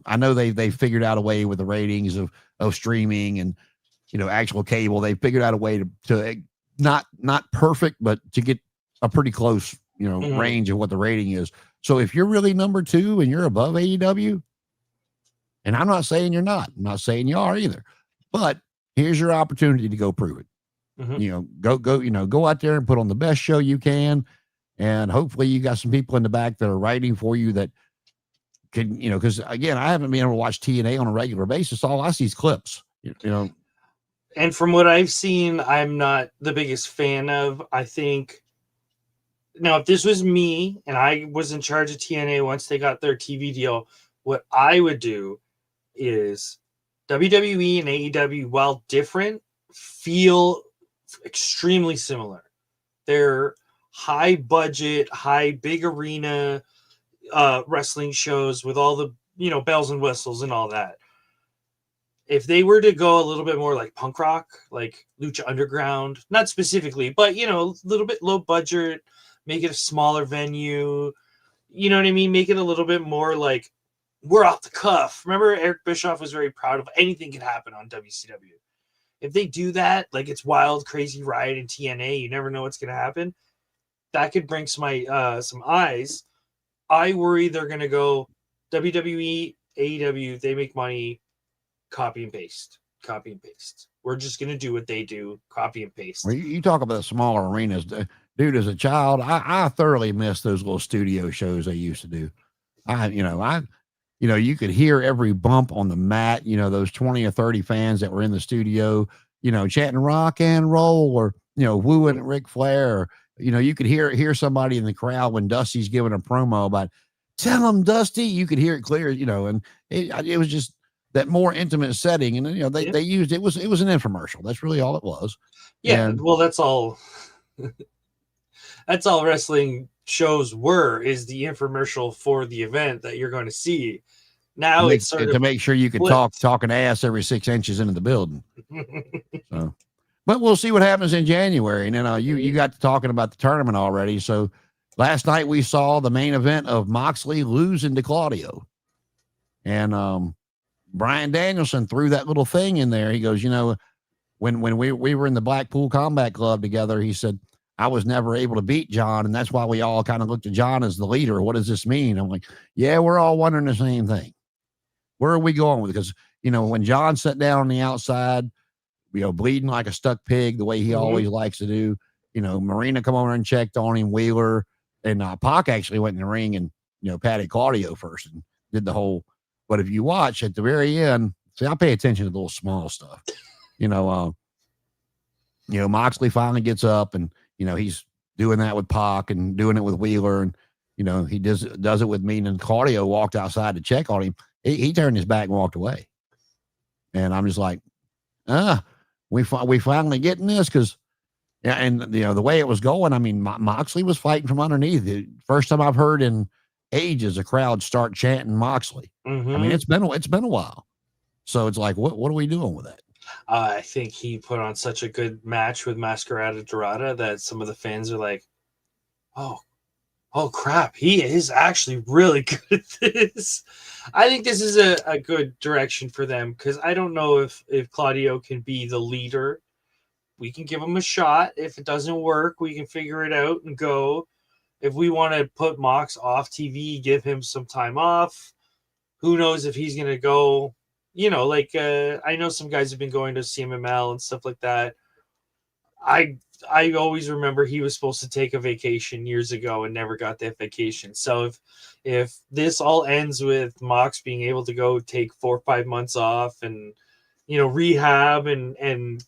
I know they figured out a way with the ratings of streaming and actual cable. They figured out a way to not perfect, but to get a pretty close range of what the rating is. So if you're really number 2 and you're above AEW, and I'm not saying you're not, I'm not saying you are either, but here's your opportunity to go prove it. Mm-hmm. Go out there and put on the best show you can, and hopefully you got some people in the back that are writing for you that can, because again, I haven't been able to watch TNA on a regular basis. All I see is clips, And from what I've seen, I'm not the biggest fan of. I think now, if this was me and I was in charge of TNA once they got their TV deal, what I would do is WWE and AEW, while different, feel extremely similar. They're high budget, big arena wrestling shows with all the bells and whistles and all that. If they were to go a little bit more like punk rock, like Lucha Underground, not specifically, but a little bit low budget, make it a smaller venue, you know what I mean? Make it a little bit more like we're off the cuff. Remember, Eric Bischoff was very proud of anything can happen on WCW. If they do that, like it's wild, crazy ride in TNA, you never know what's going to happen. That could bring some eyes. I worry they're going to go WWE, AEW, they make money, copy and paste. We're just going to do what they do, copy and paste. Well, you talk about smaller arenas. Dude, as a child, I thoroughly miss those little studio shows they used to do. You could hear every bump on the mat, those 20 or 30 fans that were in the studio, chanting rock and roll or, wooing at Ric Flair. Or, you could hear somebody in the crowd when Dusty's giving a promo about, tell him, Dusty. You could hear it clear, and it was just that more intimate setting. And, they used, it was an infomercial. That's really all it was. Yeah. And, well, that's all. That's all wrestling shows is the infomercial for the event that you're going to see. Now it's sort of to make sure you can talk an ass every 6 inches into the building. So, but we'll see what happens in January. And then you got to talking about the tournament already. So last night we saw the main event of Moxley losing to Claudio, and Bryan Danielson threw that little thing in there. He goes, when we were in the Blackpool Combat Club together, he said, I was never able to beat John, and that's why we all kind of looked at John as the leader. What does this mean? I'm like, yeah, we're all wondering the same thing. Where are we going with it? Because, when John sat down on the outside, bleeding like a stuck pig, the way he always likes to do, Marina come over and checked on him, Wheeler, and Pac actually went in the ring and, patted Claudio first and did the whole. But if you watch at the very end, see, I pay attention to the little small stuff. Moxley finally gets up and, he's doing that with Pac and doing it with Wheeler. And, he does it with me. And Claudio walked outside to check on him. He turned his back and walked away. And I'm just like, we finally getting this because. Yeah, and the way it was going, I mean, Moxley was fighting from underneath. The first time I've heard in ages a crowd start chanting Moxley. I mean, Mm-hmm. it's been a while. So it's like, what are we doing with that? I think he put on such a good match with Masquerada Dorada that some of the fans are like, oh, oh crap, he is actually really good at this. I think this is a good direction for them because I don't know if Claudio can be the leader. We can give him a shot. If it doesn't work, we can figure it out and go. If we want to put Mox off TV, give him some time off. Who knows if he's going to go, I know some guys have been going to CMML and stuff like that. I always remember he was supposed to take a vacation years ago and never got that vacation. So if this all ends with Mox being able to go take 4 or 5 months off and rehab and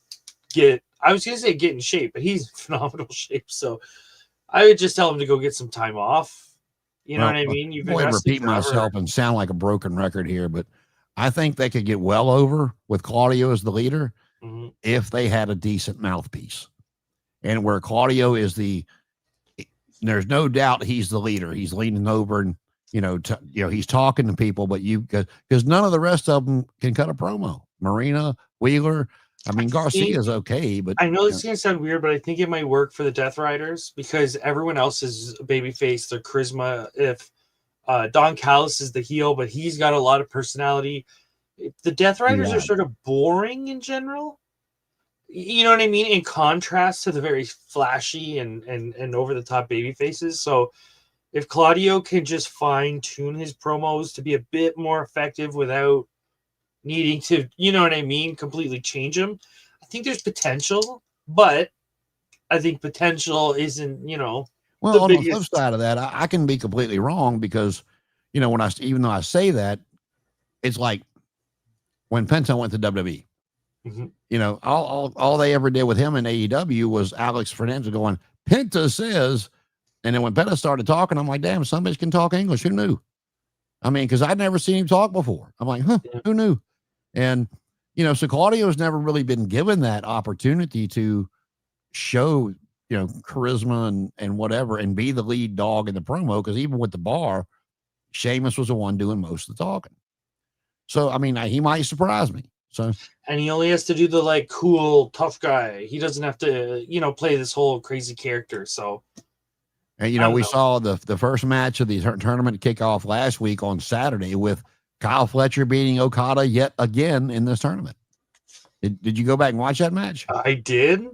get, I was gonna say get in shape, but he's in phenomenal shape. So I would just tell him to go get some time off. You know Well, what I mean? You've been boy, wrestling repeat forever. myself and sound like a broken record here, but I think they could get well over with Claudio as the leader if they had a decent mouthpiece. And where Claudio is there's no doubt he's the leader. He's leaning over and he's talking to people, but because none of the rest of them can cut a promo. Marina, Wheeler, I mean, Garcia's okay, but I know this is gonna sound weird, but I think it might work for the Death Riders because everyone else is babyface. Their charisma. If Don Callis is the heel, but he's got a lot of personality. The Death Riders are sort of boring in general. You know what I mean? In contrast to the very flashy and over the top baby faces. So if Claudio can just fine tune his promos to be a bit more effective without needing to, you know what I mean, completely change them, I think there's potential, but I think potential isn't, well, on the flip side of that, I can be completely wrong because, even though I say that, it's like when Penta went to WWE. All they ever did with him in AEW was Alex Fernandez going, Penta says, and then when Penta started talking, I'm like, damn, some bitch can talk English. Who knew? I mean, because I'd never seen him talk before. I'm like, who knew? And, so Claudio's never really been given that opportunity to show, charisma and whatever and be the lead dog in the promo. Because even with the bar, Sheamus was the one doing most of the talking. So, I mean, he might surprise me. So, and he only has to do the cool tough guy. He doesn't have to, play this whole crazy character. So, and we saw the first match of the tournament kickoff last week on Saturday with Kyle Fletcher beating Okada yet again in this tournament. Did you go back and watch that match? I did.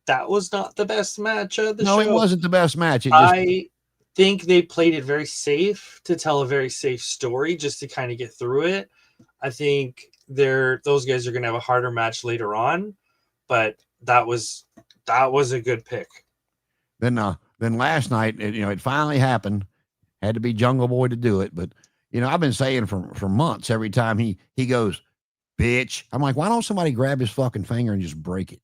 That was not the best match of the show. No, it wasn't the best match. I think they played it very safe to tell a very safe story just to kind of get through it. I think those guys are going to have a harder match later on, but that was a good pick. Then last night, it finally happened. Had to be Jungle Boy to do it, but I've been saying for months every time he goes, bitch. I'm like, why don't somebody grab his fucking finger and just break it?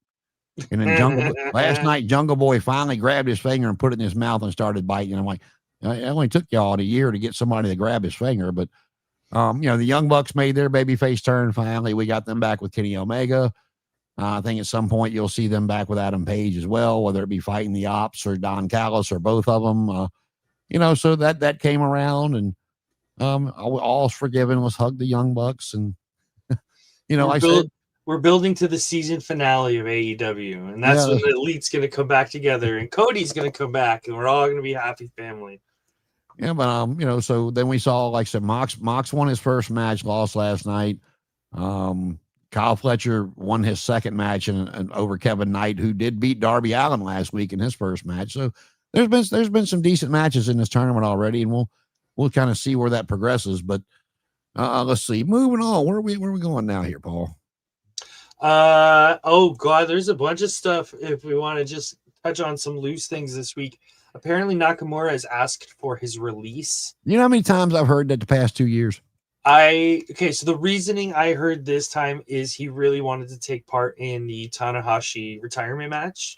And then last night, Jungle Boy finally grabbed his finger and put it in his mouth and started biting. I'm like, it only took y'all a year to get somebody to grab his finger, but the Young Bucks made their babyface turn finally. We got them back with Kenny Omega. I think at some point you'll see them back with Adam Page as well, whether it be fighting the Ops or Don Callis or both of them. So that came around and all's forgiven. Let's hug the Young Bucks and we're building to the season finale of AEW, and that's when the Elite's going to come back together, and Cody's going to come back, and we're all going to be a happy family. Yeah, but so then we saw, like I said, Mox won his first match, lost last night. Kyle Fletcher won his second match and over Kevin Knight, who did beat Darby Allin last week in his first match. So there's been some decent matches in this tournament already, and we'll kind of see where that progresses. But let's see. Moving on, where are we going now here, Paul? Oh God, there's a bunch of stuff. If we want to just touch on some loose things this week, apparently Nakamura has asked for his release. You know how many times I've heard that the past 2 years? So the reasoning I heard this time is he really wanted to take part in the Tanahashi retirement match.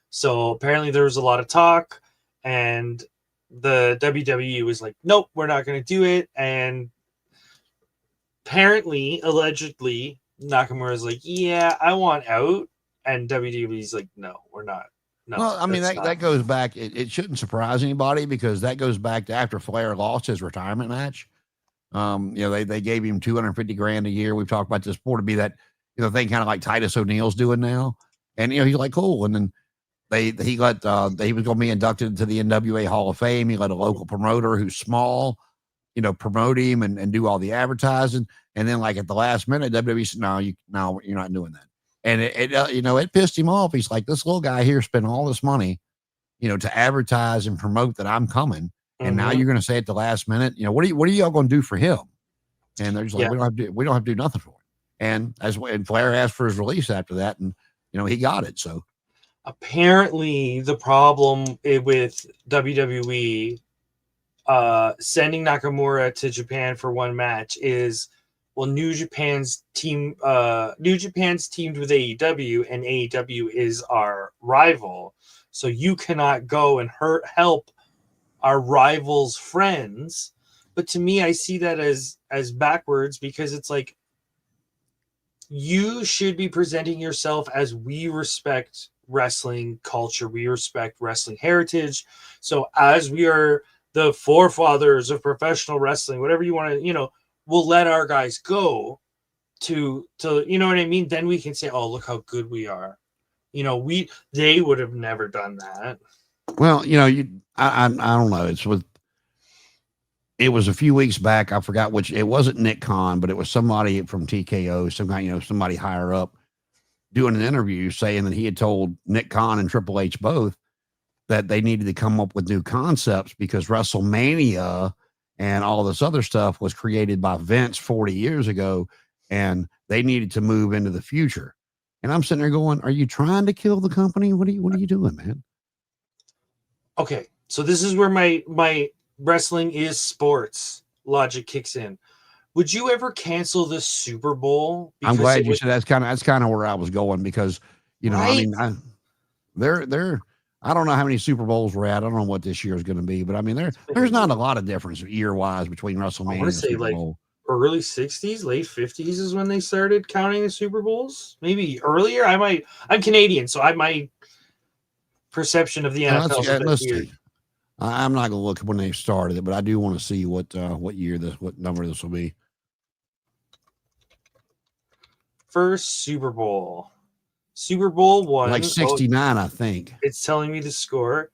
So apparently there was a lot of talk, and the WWE was like, nope, we're not going to do it. And apparently, allegedly, Nakamura's like, yeah, I want out. And WWE's like, no, we're not. No, Well, I mean, that's that goes back. It shouldn't surprise anybody because that goes back to after Flair lost his retirement match. They gave him 250 grand a year. We've talked about this before to be that, thing kind of like Titus O'Neil's doing now. And, he's like, cool. And then he was going to be inducted into the NWA Hall of Fame. He let a local promoter who's small, promote him and do all the advertising. And then like at the last minute, WWE said, no, you're not doing that. And it pissed him off. He's like, this little guy here spent all this money, to advertise and promote that I'm coming. And now you're going to say at the last minute, what are y'all going to do for him? And they're just like, we don't have to do nothing for him. And Flair asked for his release after that, and he got it. So apparently the problem with WWE sending Nakamura to Japan for one match is, well, New Japan's teamed with AEW, and AEW is our rival. So you cannot go and help our rivals' friends. But to me, I see that as backwards, because it's like, you should be presenting yourself as, we respect wrestling culture, we respect wrestling heritage. So as we are the forefathers of professional wrestling, whatever you want to, we'll let our guys go to you know what I mean? Then we can say, oh, look how good we are. They would have never done that. Well, I don't know. It was a few weeks back. I forgot which. It wasn't Nick Khan, but it was somebody from TKO, somebody higher up, doing an interview saying that he had told Nick Khan and Triple H both that they needed to come up with new concepts because WrestleMania and all this other stuff was created by Vince 40 years ago, and they needed to move into the future. And I'm sitting there going, are you trying to kill the company? What are you doing, man? Okay, so this is where my wrestling is sports logic kicks in. Would you ever cancel the Super Bowl? I'm glad you said that's kind of where I was going, because right? I mean, I don't know how many Super Bowls we're at. I don't know what this year is going to be, but I mean, there's not a lot of difference year wise between WrestleMania and Super Bowl. Early 60s, late 50s is when they started counting the Super Bowls. Maybe earlier. I'm Canadian, so my perception of the NFL is a bit weird. I'm not going to look when they started it, but I do want to see what number this will be. First Super Bowl. Super Bowl 1. Like 69, I think. It's telling me the score.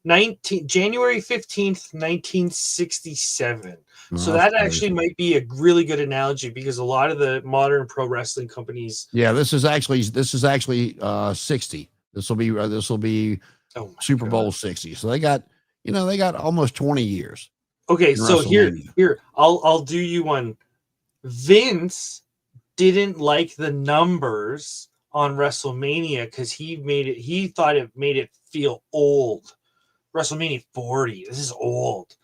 January 15th, 1967. So that actually might be a really good analogy, because a lot of the modern pro wrestling companies. Yeah, this is actually 60. This will be Super Bowl 60. So they got almost 20 years. Okay, so here I'll do you one. Vince didn't like the numbers on WrestleMania because he thought it made it feel old. WrestleMania 40, this is old.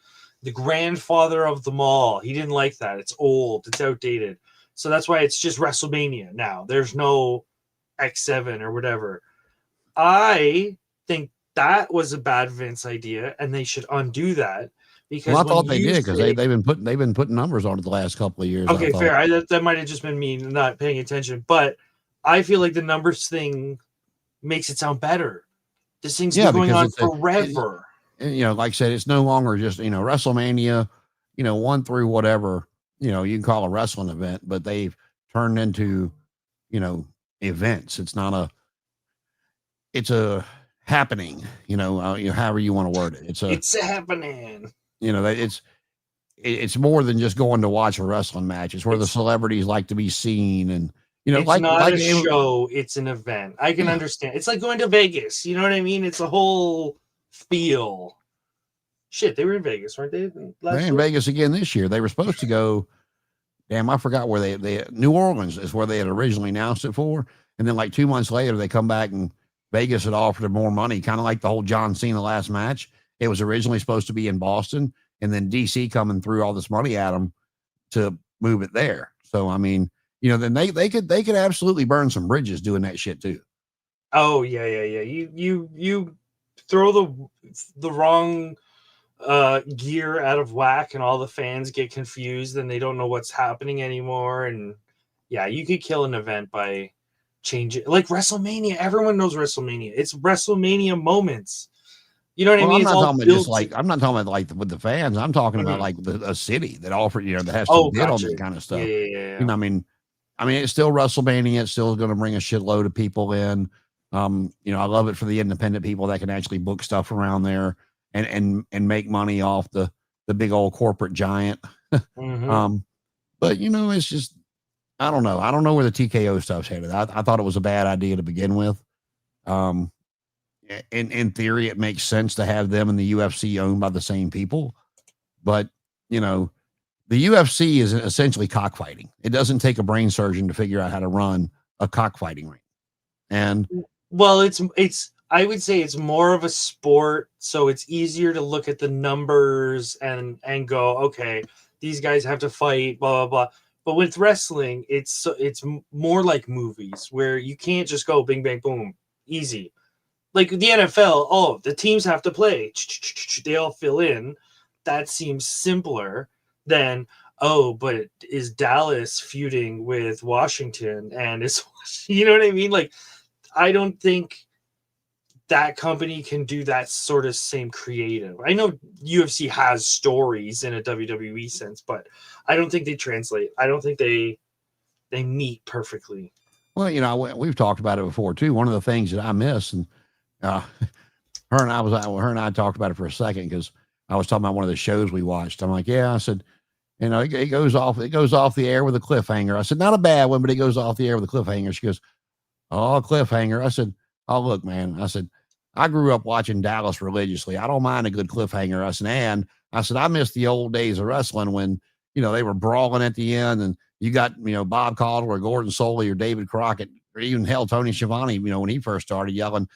The grandfather of them all, he didn't like that. It's old, it's outdated. So that's why it's just WrestleMania now. There's no X7 or whatever. I think that was a bad Vince idea, and they should undo that. Because I thought they did, because they've been putting numbers on it the last couple of years. Okay, fair. That might have just been me not paying attention, but I feel like the numbers thing makes it sound better. This thing's been going on forever. Like I said, it's no longer just WrestleMania, 1 through whatever you can call a wrestling event, but they've turned into events. It's a happening. However you want to word it. It's a happening. It's more than just going to watch a wrestling match. It's where the celebrities like to be seen, and it's not a show, it's an event. I can understand. It's like going to Vegas. You know what I mean? It's a whole feel. Shit, they were in Vegas, weren't they? They're in Vegas again this year. They were supposed to go. Damn, I forgot where they New Orleans is where they had originally announced it for, and then like 2 months later they come back and Vegas had offered them more money, kind of like the whole John Cena last match. It was originally supposed to be in Boston, and then DC coming through all this money at them to move it there. So I mean, then they could absolutely burn some bridges doing that shit too. Oh yeah. You throw the wrong gear out of whack and all the fans get confused and they don't know what's happening anymore. And yeah, you could kill an event by changing, like WrestleMania. Everyone knows WrestleMania. It's WrestleMania moments. You know what I Well, mean? I'm It's not all talking about just built. like I'm not talking about like with the fans. I'm talking about Mhm. like a city that offer that has to Oh, bid on gotcha. that kind of Yeah, stuff. yeah, yeah, You yeah. know, I mean, it's still WrestleMania. It's still going to bring a shitload of people in. I love it for the independent people that can actually book stuff around there and make money off the big old corporate giant. Mhm. um, but it's just I don't know. I don't know where the TKO stuff's headed. I thought it was a bad idea to begin with. Um, in theory, it makes sense to have them and the UFC owned by the same people, but you know, the UFC is essentially cockfighting. It doesn't take a brain surgeon to figure out how to run a cockfighting ring. And Well, it's I would say it's more of a sport, so it's easier to look at the numbers and go, okay, these guys have to fight, blah blah blah. But with wrestling, it's more like movies where you can't just go bing bang boom, easy. Like the NFL, oh, the teams have to play. They all fill in. That seems simpler than, oh, but is Dallas feuding with Washington and is you know what I mean? Like I don't think that company can do that sort of same creative. I know UFC has stories in a WWE sense, but I don't think they translate. I don't think they meet perfectly. well, we've talked about it before too. One of the things that I miss, and uh, her and I talked about it for a second because I was talking about one of the shows we watched. I'm like, yeah, I said, it goes off the air with a cliffhanger. I said, not a bad one, but it goes off the air with a cliffhanger. She goes, oh, cliffhanger. I said, oh, look, man. I said, I grew up watching Dallas religiously. I don't mind a good cliffhanger. I said, and I said, I miss the old days of wrestling when, they were brawling at the end and you got, Bob Caudle or Gordon Soley or David Crockett or even hell, Tony Schiavone, when he first started yelling,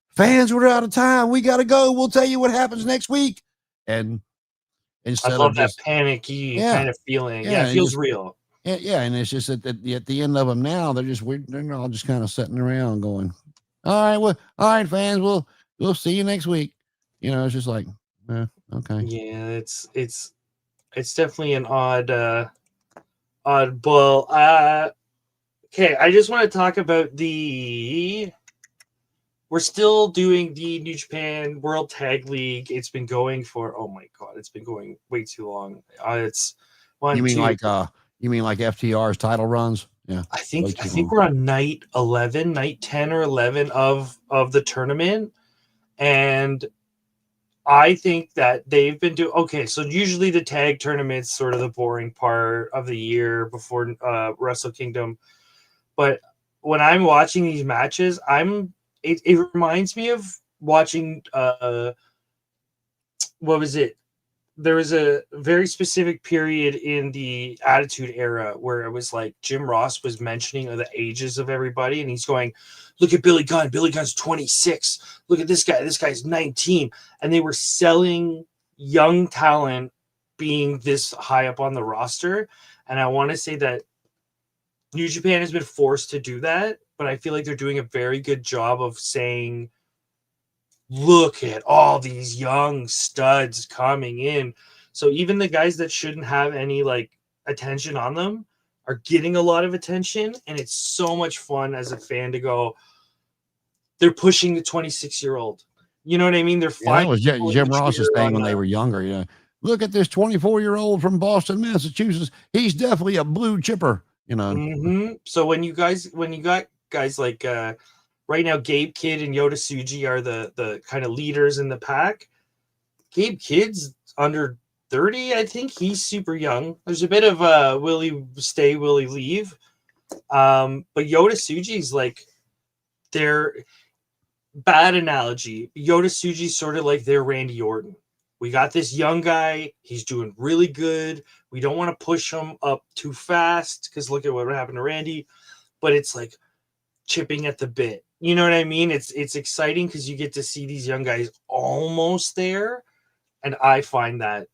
fans, we're out of time. We got to go. We'll tell you what happens next week. And I instead of love that just, panicky yeah, kind of feeling. Yeah, yeah, it and feels just, real. yeah, and it's just that at the end of them now, they're all just kind of sitting around going, all right, well, all right, fans, we'll see you next week. It's just like, okay. Yeah, it's definitely an oddball. Okay, I just want to talk about we're still doing the New Japan World Tag League. It's been going for oh my god, it's been going way too long. It's You one, mean two. like FTR's title runs? Yeah, I way think I too think long. we're on night 11, night 10 or 11 of the tournament, and I think that they've been doing okay. So usually the tag tournament's sort of the boring part of the year before Wrestle Kingdom, but when I'm watching these matches, it reminds me of watching what was it? There was a very specific period in the Attitude Era where it was like Jim Ross was mentioning the ages of everybody, and he's going, "Look at Billy Gunn. Billy Gunn's 26. Look at this guy. This guy's 19." And they were selling young talent being this high up on the roster. And I want to say that New Japan has been forced to do that, but I feel like they're doing a very good job of saying, look at all these young studs coming in. So even the guys that shouldn't have any like attention on them are getting a lot of attention. And it's so much fun as a fan to go, they're pushing the 26-year-old. You know what I mean? They're Yeah, that finding was people Jim Ross's immature thing on when they the were younger. Look at this 24-year-old from Boston, Massachusetts. He's definitely a blue chipper. So when you got guys like right now, Gabe Kidd and Yoda Suji are the kind of leaders in the pack. Gabe Kidd's under 30, I think. He's super young. There's a bit of Willie stay, Willie leave. But Yoda Suji's like their bad analogy. Yoda Suji's sort of like their Randy Orton. We got this young guy. He's doing really good. We don't want to push him up too fast because look at what happened to Randy. But it's like chipping at the bit. You know what I mean? It's exciting because you get to see these young guys almost there, and I find that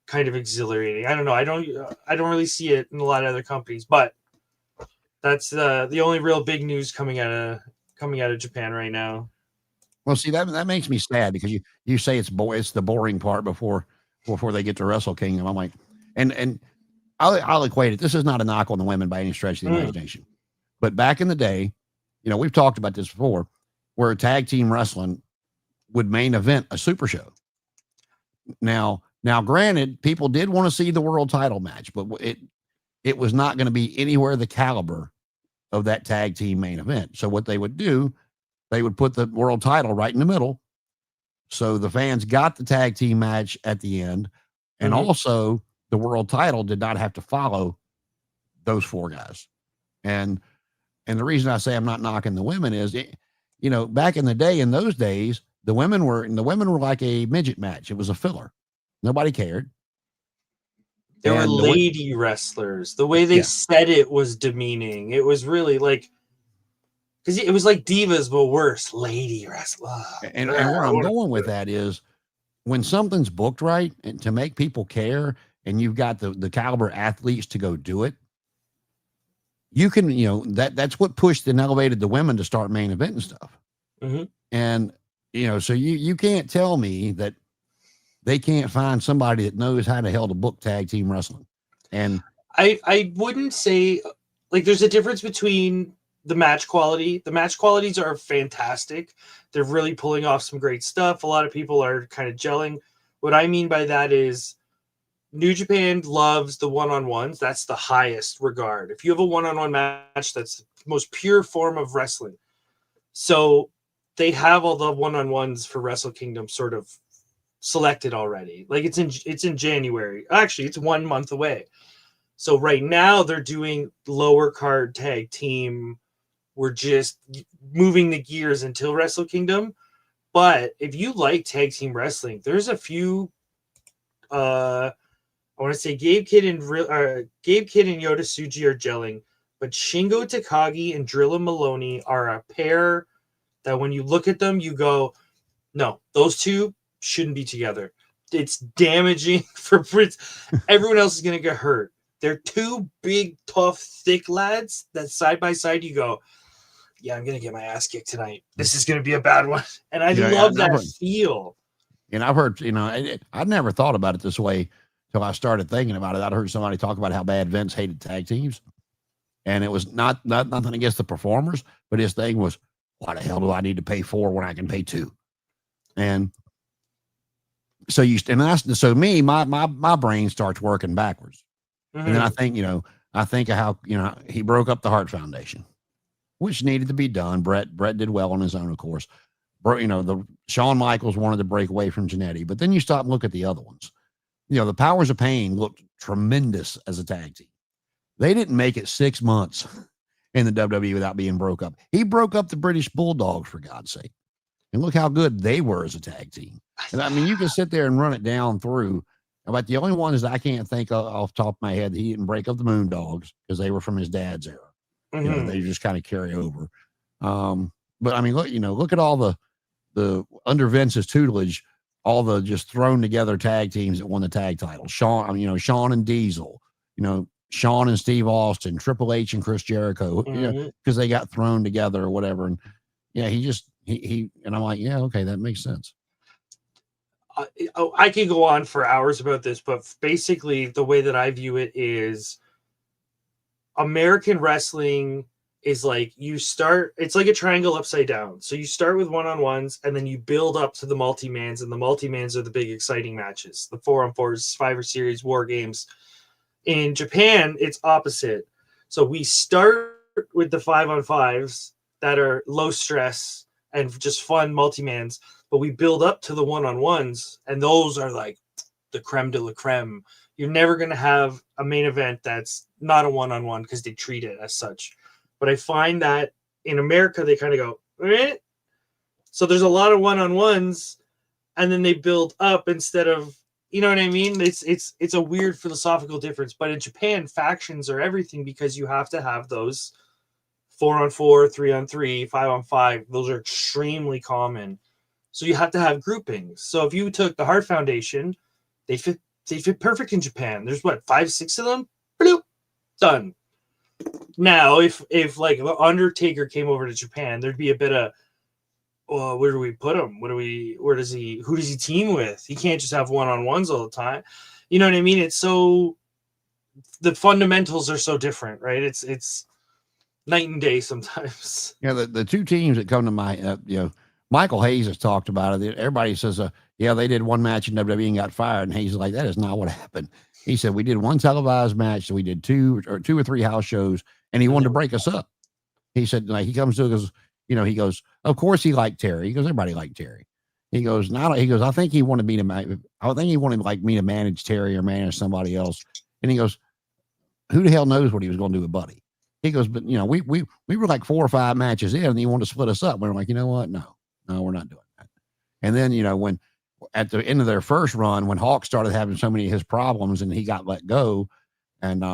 kind of exhilarating. I don't know. I don't really see it in a lot of other companies, but that's the only real big news coming out of Japan right now. Well, see that makes me sad because you say it's the boring part before before they get to Wrestle Kingdom. I'm like, and I'll equate it. This is not a knock on the women by any stretch of the imagination, but back in the day, we've talked about this before, where tag team wrestling would main event a super show. Now, granted, people did want to see the world title match, but it was not going to be anywhere the caliber of that tag team main event. So what they would do, they would put the world title right in the middle. So the fans got the tag team match at the end. And also the world title did not have to follow those four guys. And the reason I say I'm not knocking the women is, back in the day, in those days, the women were like a midget match. It was a filler. Nobody cared. They were lady wrestlers. The way they said it was demeaning. It was really like, because it was like divas, but worse. Lady wrestler. And where I'm going with that is, when something's booked right and to make people care, and you've got the caliber athletes to go do it, you can, that's what pushed and elevated the women to start main event and stuff. And, so you can't tell me that they can't find somebody that knows how the hell to book tag team wrestling. And I wouldn't say, like, there's a difference between the match quality. The match qualities are fantastic. They're really pulling off some great stuff. A lot of people are kind of gelling. What I mean by that is New Japan loves the one-on-ones. That's the highest regard. If you have a one-on-one match, that's the most pure form of wrestling. So they have all the one-on-ones for Wrestle Kingdom sort of selected already. Like, it's in January. Actually, it's 1 month away. So right now they're doing lower card tag team. We're just moving the gears until Wrestle Kingdom. But if you like tag team wrestling, there's a few. I want to say Gabe Kidd and Yota Tsuji are gelling, but Shingo Takagi and Drilla Maloney are a pair that when you look at them, you go, no, those two shouldn't be together. It's damaging for Fritz. Everyone else is going to get hurt. They're two big, tough, thick lads that side by side you go, yeah, I'm going to get my ass kicked tonight. This is going to be a bad one. And I love that feel. And I've heard, I'd never thought about it this way till I started thinking about it. I'd heard somebody talk about how bad Vince hated tag teams. And it was not nothing against the performers, but his thing was, why the hell do I need to pay 4 when I can pay 2? And so my brain starts working backwards. And then I think of how, he broke up the Hart Foundation, which needed to be done. Brett did well on his own, of course. The Shawn Michaels wanted to break away from Jannetty, but then you stop and look at the other ones. The Powers of Pain looked tremendous as a tag team. They didn't make it 6 months in the WWE without being broke up. He broke up the British Bulldogs, for God's sake. And look how good they were as a tag team. And I mean, you can sit there and run it down through. But the only ones I can't think of off the top of my head that he didn't break up the Moondogs because they were from his dad's era. They just kind of carry over. But I mean, look at all the under Vince's tutelage, all the just thrown together tag teams that won the tag title. Shawn and Diesel, Shawn and Steve Austin, Triple H and Chris Jericho, because they got thrown together or whatever. And he and I'm like, yeah, okay, that makes sense. I could go on for hours about this, but basically the way that I view it is American wrestling is like it's like a triangle upside down. So you start with one-on-ones and then you build up to the multi-mans, and the multi-mans are the big exciting matches, the 4-on-4s, Survivor Series, War Games. In Japan, it's opposite. So we start with the 5-on-5s that are low stress and just fun multi-mans, but we build up to the one-on-ones, and those are like the creme de la creme. You're never going to have a main event that's not a one-on-one because they treat it as such. But I find that in America, they kind of go, eh? So there's a lot of one-on-ones, and then they build up instead of, you know what I mean? It's a weird philosophical difference. But in Japan, factions are everything because you have to have those 4-on-4, 3-on-3, 5-on-5. Those are extremely common. So you have to have groupings. So if you took the Hart Foundation, they fit perfect in Japan. There's 5, 6 of them? Bloop, done. Now, if like the Undertaker came over to Japan, there'd be a bit of, well, where do we put him? Who does he team with? He can't just have one-on-ones all the time. You know what I mean? It's so, the fundamentals are so different, right? It's night and day sometimes. Yeah, the two teams that come to my, Michael Hayes has talked about it. Everybody says, yeah, they did one match in WWE and got fired. And Hayes is like, that is not what happened. He said, we did one televised match. So we did two or three house shows, and he wanted to break us up. He said, like, he comes to us, he goes, of course he liked Terry. He goes, everybody liked Terry. He goes, I think he wanted me to manage Terry or manage somebody else. And he goes, who the hell knows what he was going to do with Buddy? He goes, but we were like 4 or 5 matches in, and he wanted to split us up. We were like, you know what? No, we're not doing that. And then, when at the end of their first run, when Hawk started having so many of his problems and he got let go, and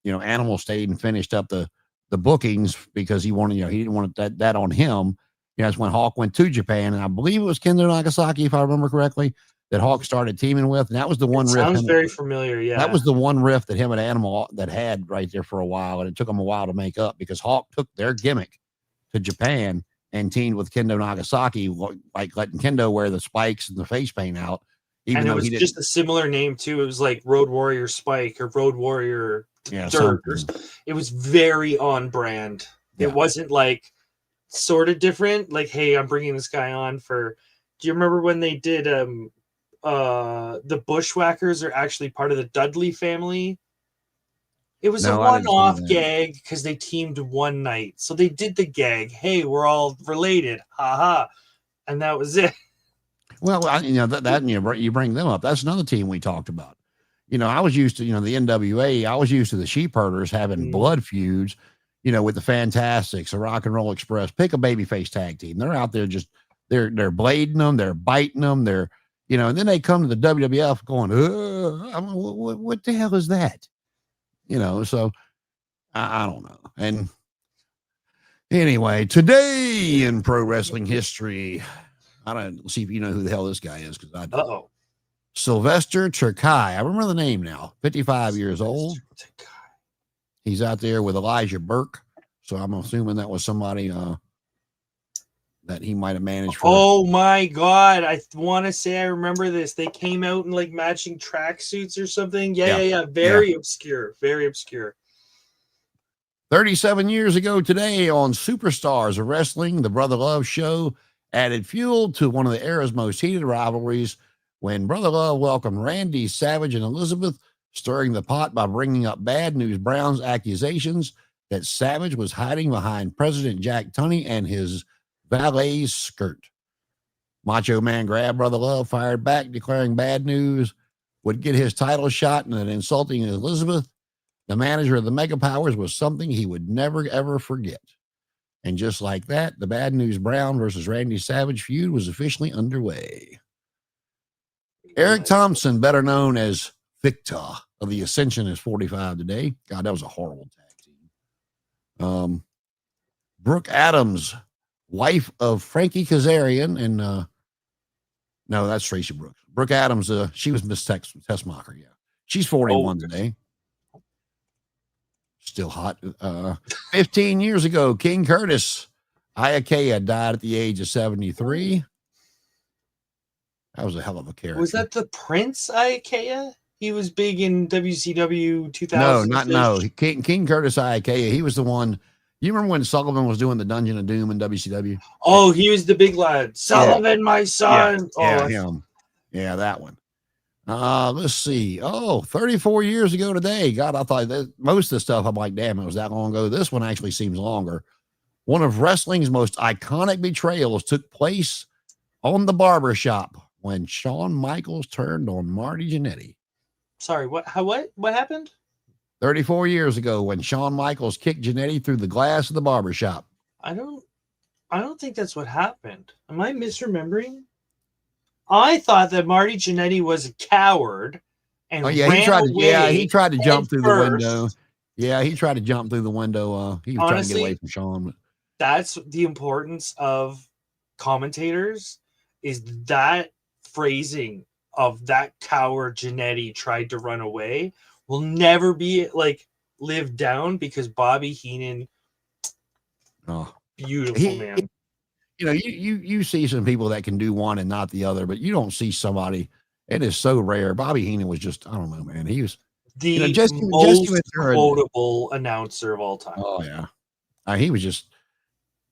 Animal stayed and finished up the bookings because he wanted, he didn't want that on him. That's when Hawk went to Japan, and I believe it was Kendo Nagasaki, if I remember correctly, that Hawk started teaming with, and that was the one riff. Sounds very familiar, yeah. That was the one riff that him and Animal that had right there for a while, and it took them a while to make up because Hawk took their gimmick to Japan and teamed with Kendo Nagasaki, like letting Kendo wear the spikes and the face paint out. And it was just a similar name too. It was like Road Warrior Spike or Road Warrior Dirt. It was very on brand. Yeah. It wasn't like sort of different. Like, hey, I'm bringing this guy on for. Do you remember when they did? The Bushwhackers are actually part of the Dudley family. It was a one-off gag because they teamed one night. So they did the gag. Hey, we're all related. Ha. And that was it. Well, you bring them up. That's another team we talked about. I was used to, the NWA. I was used to the Sheep Herders having blood feuds, with the Fantastics, the Rock and Roll Express. Pick a babyface tag team. They're out there just, they're blading them. They're biting them. They're, and then they come to the WWF going, what the hell is that? So I don't know. And anyway, today in pro wrestling history, I don't see if you know who the hell this guy is, because I don't. Uh-oh. Sylvester Terkay. I remember the name now. 55 years old. He's out there with Elijah Burke. So I'm assuming that was somebody that he might have managed for. Oh my God. I want to say I remember this. They came out in like matching tracksuits or something. Yeah. Very obscure. Very obscure. 37 years ago today on Superstars of Wrestling, the Brother Love show added fuel to one of the era's most heated rivalries when Brother Love welcomed Randy Savage and Elizabeth, stirring the pot by bringing up Bad News Brown's accusations that Savage was hiding behind President Jack Tunney and his valet's skirt. Macho Man grabbed Brother Love, fired back, declaring Bad News would get his title shot, and that insulting Elizabeth, the manager of the Mega Powers, was something he would never, ever forget. And just like that, the Bad News Brown versus Randy Savage feud was officially underway. Eric Thompson, better known as Victor of the Ascension, is 45 today. God, that was a horrible tag team. Brooke Adams, wife of Frankie Kazarian, and no, that's Tracy Brooks. Brooke Adams, she was Miss Tessmacher, yeah. She's 41 today. Still hot. 15 years ago, King Curtis Iakea died at the age of 73. That was a hell of a character. Was that the Prince Iakea? He was big in WCW 2000. No. King Curtis Iakea. He was the one. You remember when Sullivan was doing the Dungeon of Doom in WCW? Oh, he was the big lad. Sullivan, my son. Yeah, him. Yeah, that one. Let's see. 34 years ago today. God, I thought that most of the stuff, I'm like, damn, it was that long ago. This one actually seems longer. One of wrestling's most iconic betrayals took place on the barbershop when Shawn Michaels turned on Marty Jannetty. Sorry, what happened? 34 years ago when Shawn Michaels kicked Jannetty through the glass of the barbershop. I don't think that's what happened. Am I misremembering? I thought that Marty Jannetty was a coward and he tried to jump through the window. Yeah, he tried to jump through the window. He was trying to get away from Shawn. That's the importance of commentators, is that phrasing of that coward Jannetty tried to run away will never be like lived down, because Bobby Heenan, beautiful man. you know, you see some people that can do one and not the other, but you don't see somebody. It is so rare. Bobby Heenan was just, I don't know, man. He was, The Jesse most Ventura. quotable announcer of all time. Oh yeah, he was just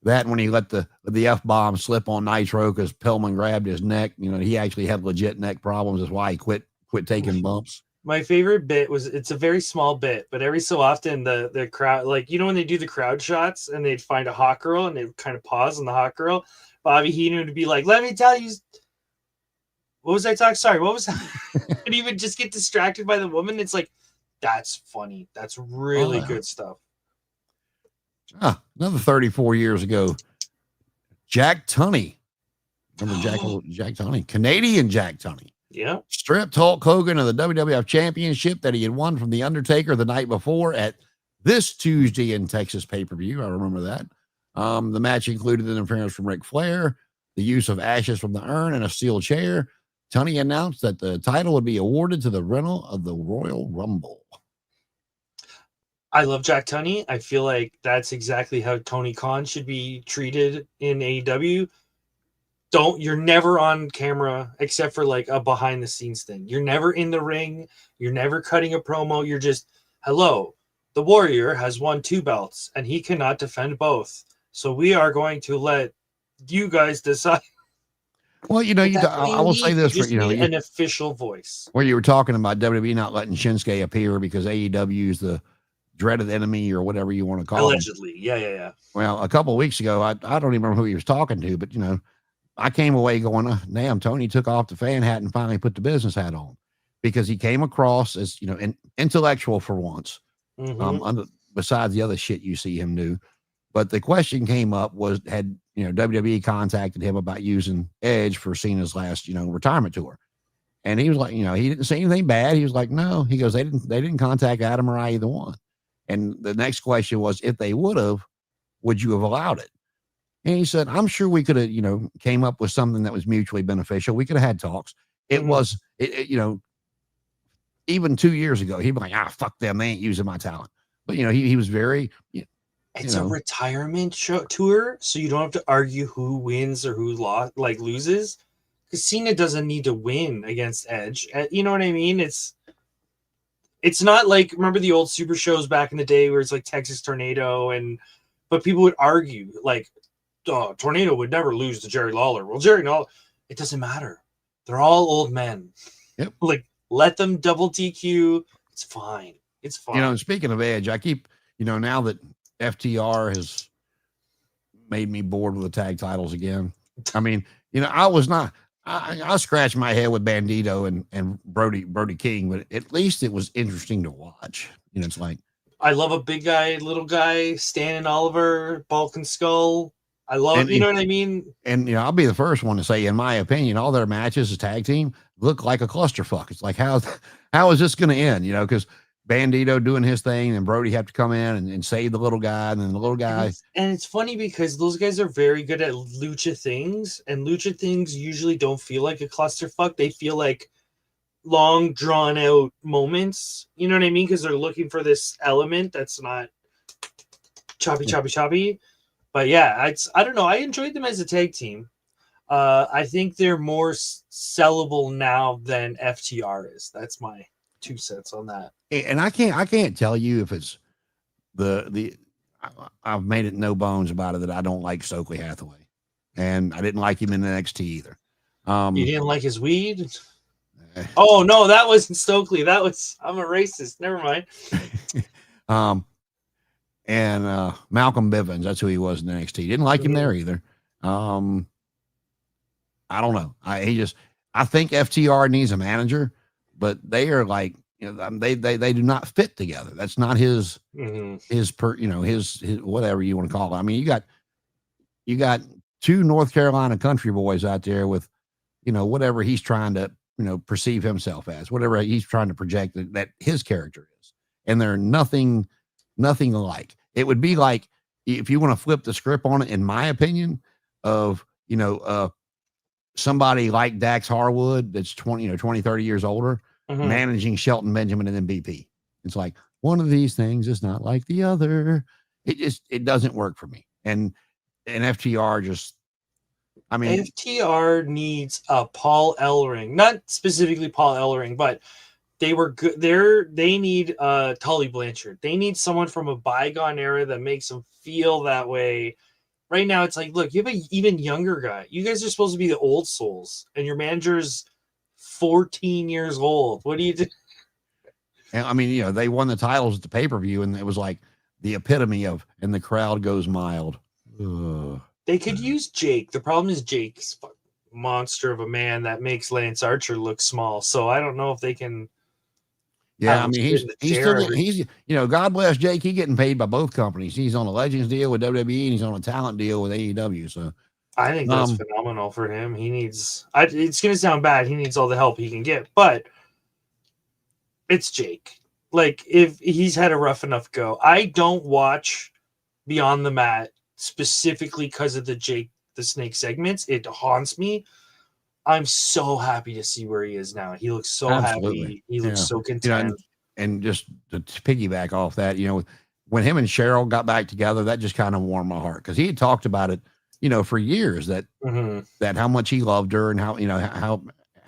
that when he let the F-bomb slip on Nitro because Pillman grabbed his neck. You know, he actually had legit neck problems. That's why he quit taking bumps. My favorite bit was, it's a very small bit, but every so often the crowd, like, you know, when they do the crowd shots and they'd find a hot girl and they'd kind of pause on the hot girl, Bobby Heenan would be like, let me tell you, what was I talking? Sorry, what was that? And he would just get distracted by the woman. It's like, that's funny. That's really good stuff. Another 34 years ago, Jack Tunney. Remember Jack Tunney? Canadian Jack Tunney. Yeah. Stripped Hulk Hogan of the WWF Championship that he had won from The Undertaker the night before at this Tuesday in Texas pay-per-view. I remember that. The match included an interference from Ric Flair, the use of ashes from the urn, and a steel chair. Tunney announced that the title would be awarded to the winner of the Royal Rumble. I love Jack Tunney. I feel like that's exactly how Tony Khan should be treated in AEW. You're never on camera except for like a behind the scenes thing. You're never in the ring. You're never cutting a promo. You're just, hello, the Warrior has won 2 belts and he cannot defend both. So we are going to let you guys decide. Well, you know, I will say this, for an official voice. Where you were talking about WWE not letting Shinsuke appear because AEW is the dreaded enemy or whatever you want to call it. Allegedly. Yeah. Well, a couple of weeks ago, I don't even remember who he was talking to, but, you know, I came away going, damn, Tony took off the fan hat and finally put the business hat on because he came across as, you know, intellectual for once, besides the other shit you see him do. But the question came up had, you know, WWE contacted him about using Edge for Cena's last, you know, retirement tour. And he was like, you know, he didn't say anything bad. He was like, no, he goes, they didn't contact Adam or I, either one. And the next question was, if they would have, would you have allowed it? And he said, I'm sure we could have, you know, came up with something that was mutually beneficial. We could have had talks. It was, you know, even 2 years ago, he'd be like, fuck them. They ain't using my talent. But, you know, he was very, it's a retirement tour. So you don't have to argue who wins or who loses. Because Cena doesn't need to win against Edge. You know what I mean? It's not like, remember the old super shows back in the day where it's like Texas Tornado but people would argue like, Tornado would never lose to Jerry Lawler. Well, Jerry Lawler, it doesn't matter. They're all old men. Yep. Like, let them double DQ. It's fine. It's fine. You know, speaking of Edge, I keep, you know, now that FTR has made me bored with the tag titles again. I mean, you know, I scratched my head with Bandito and Brody King, but at least it was interesting to watch. You know, it's like, I love a big guy, little guy, Stan Oliver, Bulk and Skull. I love, you know what I mean? And, you know, I'll be the first one to say, in my opinion, all their matches as tag team look like a clusterfuck. It's like, how is this going to end? You know, because Bandito doing his thing and Brody have to come in and save the little guy. And then the little guy. And it's funny because those guys are very good at lucha things. And lucha things usually don't feel like a clusterfuck. They feel like long, drawn out moments. You know what I mean? Because they're looking for this element that's not choppy. But yeah, I don't know. I enjoyed them as a tag team. I think they're more sellable now than FTR is. That's my 2 cents on that. And I can't tell you if it's I've made it no bones about it that I don't like Stokely Hathaway, and I didn't like him in NXT either. You didn't like his weed? Oh no, that wasn't Stokely. I'm a racist. Never mind. And Malcolm Bivens, that's who he was in NXT. Didn't like him there either. I don't know. I think FTR needs a manager, but they are like, you know, they do not fit together. That's not his whatever you want to call it. I mean, you got 2 North Carolina country boys out there with, you know, whatever he's trying to, you know, perceive himself as, whatever he's trying to project that his character is, and they're nothing alike. It would be like, if you want to flip the script on it, in my opinion, of, you know, somebody like Dax Harwood that's 20, 30 years older, managing Shelton Benjamin and MVP. It's like, one of these things is not like the other. It doesn't work for me. And FTR just, I mean, FTR needs a Paul Ellering, not specifically Paul Ellering, but they were good. They need Tully Blanchard. They need someone from a bygone era that makes them feel that way. Right now, it's like, look, you have an even younger guy. You guys are supposed to be the old souls, and your manager's 14 years old. What do you do? and I mean, you know, they won the titles at the pay-per-view, and it was like the epitome of, and the crowd goes mild. Ugh. They could use Jake. The problem is Jake's a monster of a man that makes Lance Archer look small. So I don't know if they can. Yeah, I mean, he's still you know, God bless Jake. He's getting paid by both companies. He's on a Legends deal with WWE, and he's on a talent deal with AEW. So I think that's phenomenal for him. He needs. It's going to sound bad. He needs all the help he can get, but it's Jake. Like, if he's had a rough enough go, I don't watch Beyond the Mat specifically because of the Jake the Snake segments. It haunts me. I'm so happy to see where he is now. He looks so happy. He looks so content. You know, and just to piggyback off that, you know, when him and Cheryl got back together, that just kind of warmed my heart, because he had talked about it, you know, for years, that that how much he loved her, and how, you know,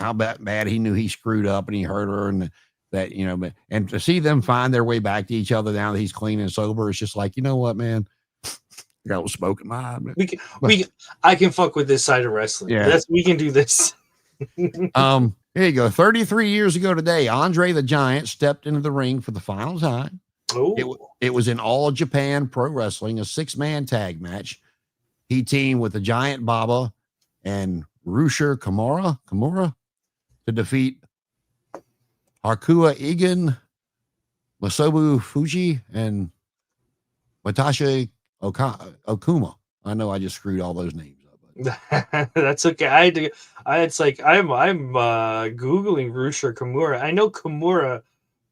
how bad he knew he screwed up and he hurt her, and that, you know, and to see them find their way back to each other now that he's clean and sober, it's just like, you know what, man, I got a smoke in my eye. I can fuck with this side of wrestling. Yeah, we can do this. Here you go. 33 years ago today, Andre the Giant stepped into the ring for the final time. It was in All Japan Pro Wrestling, a 6-man tag match. He teamed with the Giant Baba and Rusher Kimura to defeat Hakuya Egan, Masabu Fuji, and Watashi Okuma. I know I just screwed all those names up. That's okay. It's like I'm googling Rusher Kimura. I know Kimura,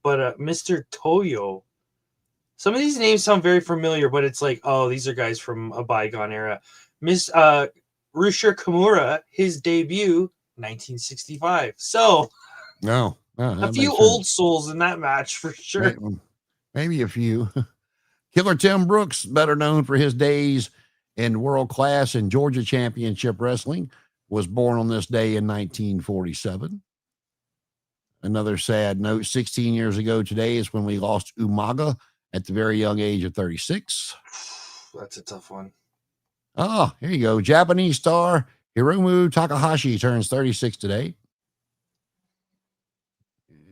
but Mr. Toyo. Some of these names sound very familiar, but it's like, oh, these are guys from a bygone era. Rusher Kimura, his debut, 1965. So no, a few old souls in that match for sure. Maybe a few. Killer Tim Brooks, better known for his days in World Class and Georgia Championship Wrestling, was born on this day in 1947. Another sad note, 16 years ago today is when we lost Umaga at the very young age of 36. That's a tough one. Oh, here you go. Japanese star Hiromu Takahashi turns 36 today.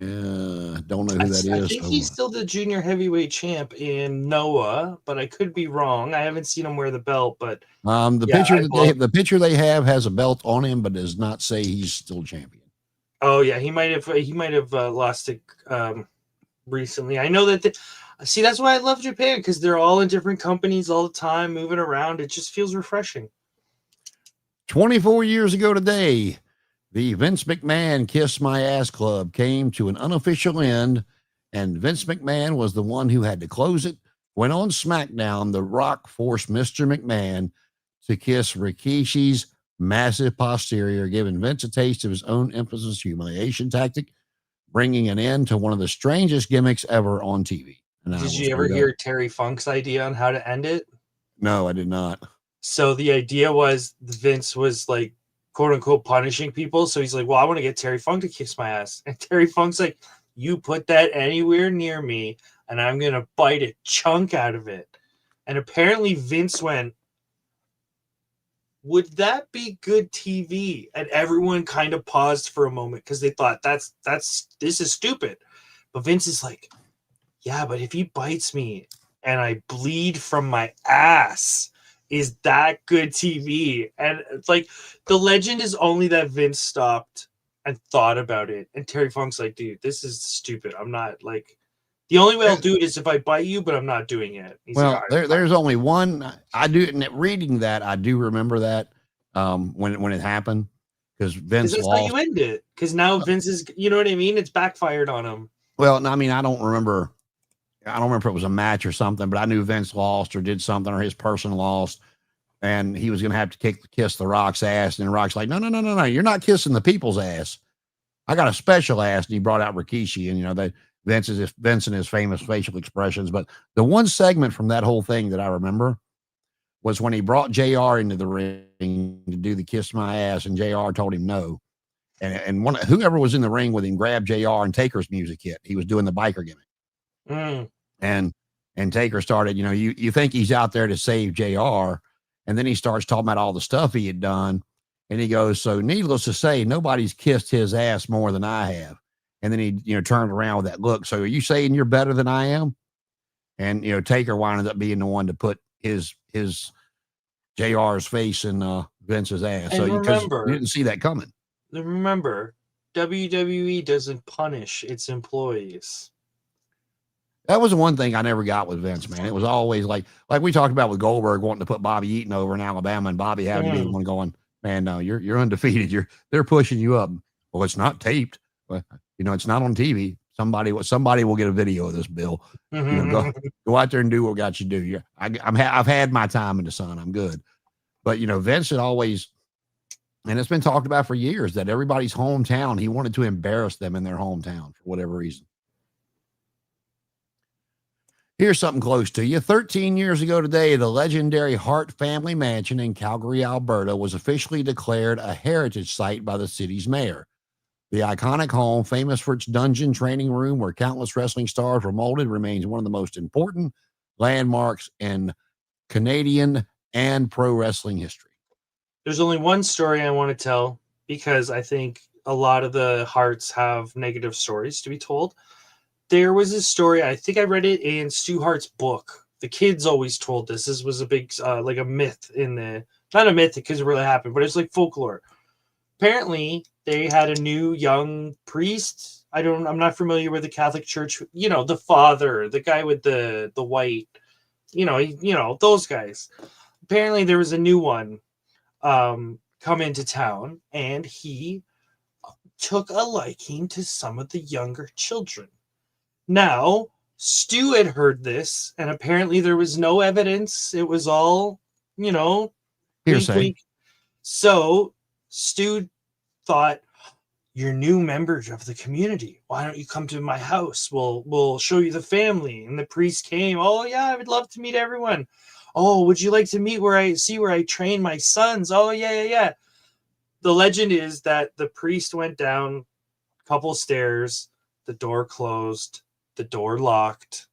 Don't know who that is. I think he's still the junior heavyweight champ in Noah, but I could be wrong. I haven't seen him wear the belt, but the picture they have has a belt on him, but does not say he's still champion. Oh yeah, he might have lost it recently. I know that. See, that's why I love Japan, because they're all in different companies all the time, moving around. It just feels refreshing. 24 years ago today, the Vince McMahon Kiss My Ass Club came to an unofficial end, and Vince McMahon was the one who had to close it. When on SmackDown, The Rock forced Mr. McMahon to kiss Rikishi's massive posterior, giving Vince a taste of his own infamous humiliation tactic, bringing an end to one of the strangest gimmicks ever on TV. Did you ever hear Terry Funk's idea on how to end it? No, I did not. So the idea was Vince was like, quote unquote, punishing people. So he's like, well, I want to get Terry Funk to kiss my ass. And Terry Funk's like, you put that anywhere near me and I'm going to bite a chunk out of it. And apparently Vince went, would that be good TV? And everyone kind of paused for a moment because they thought this is stupid. But Vince is like, yeah, but if he bites me and I bleed from my ass, is that good TV? And it's like, the legend is only that Vince stopped and thought about it. And Terry Funk's like, dude, this is stupid. I'm not like, the only way I'll do it is if I bite you, but I'm not doing it. He's well, like, there's only one. I do, and reading that, I do remember that when it happened, because Vince that's lost. how you end it. Because now Vince is, you know what I mean? It's backfired on him. Well, I mean, I don't remember if it was a match or something, but I knew Vince lost or did something, or his person lost, and he was going to have to kiss the Rock's ass. And Rock's like, no, you're not kissing the people's ass. I got a special ass. And he brought out Rikishi, and, you know, Vince and his famous facial expressions. But the one segment from that whole thing that I remember was when he brought JR into the ring to do the kiss my ass, and JR told him no. And whoever was in the ring with him grabbed JR, and Taker's music hit. He was doing the biker gimmick. Mm. And Taker started, you think he's out there to save JR, and then he starts talking about all the stuff he had done. And he goes, so needless to say, nobody's kissed his ass more than I have. And then he, turned around with that look. So are you saying you're better than I am? And, Taker wound up being the one to put his JR's face in Vince's ass. And so remember, you didn't see that coming. Remember, WWE doesn't punish its employees. That was the one thing I never got with Vince, man. It was always like we talked about with Goldberg wanting to put Bobby Eaton over in Alabama, and Bobby having to be the one going, man, no, you're undefeated. They're pushing you up. Well, it's not taped. Well, it's not on TV. Somebody will get a video of this, Bill. Go out there and do what got you do. I've had my time in the sun. I'm good. But Vince had always, and it's been talked about for years, that everybody's hometown, he wanted to embarrass them in their hometown for whatever reason. Here's something close to you. 13 years ago today, the legendary Hart family mansion in Calgary, Alberta, was officially declared a heritage site by the city's mayor. The iconic home, famous for its dungeon training room where countless wrestling stars were molded, remains one of the most important landmarks in Canadian and pro wrestling history. There's only one story I want to tell, because I think a lot of the Harts have negative stories to be told. There was a story, I think I read it in Stu Hart's book. The kids always told this. This was a big, like a myth not a myth because it really happened, but it's like folklore. Apparently, they had a new young priest. I'm not familiar with the Catholic Church. The father, the guy with the white, those guys. Apparently, there was a new one come into town, and he took a liking to some of the younger children. Now, Stu had heard this, and apparently there was no evidence. It was all, hearsay. Wink. So Stu thought, you're new members of the community. Why don't you come to my house? We'll show you the family. And the priest came. Oh, yeah, I would love to meet everyone. Oh, would you like to meet where I train my sons? Oh, yeah. The legend is that the priest went down a couple stairs, the door closed, the door locked,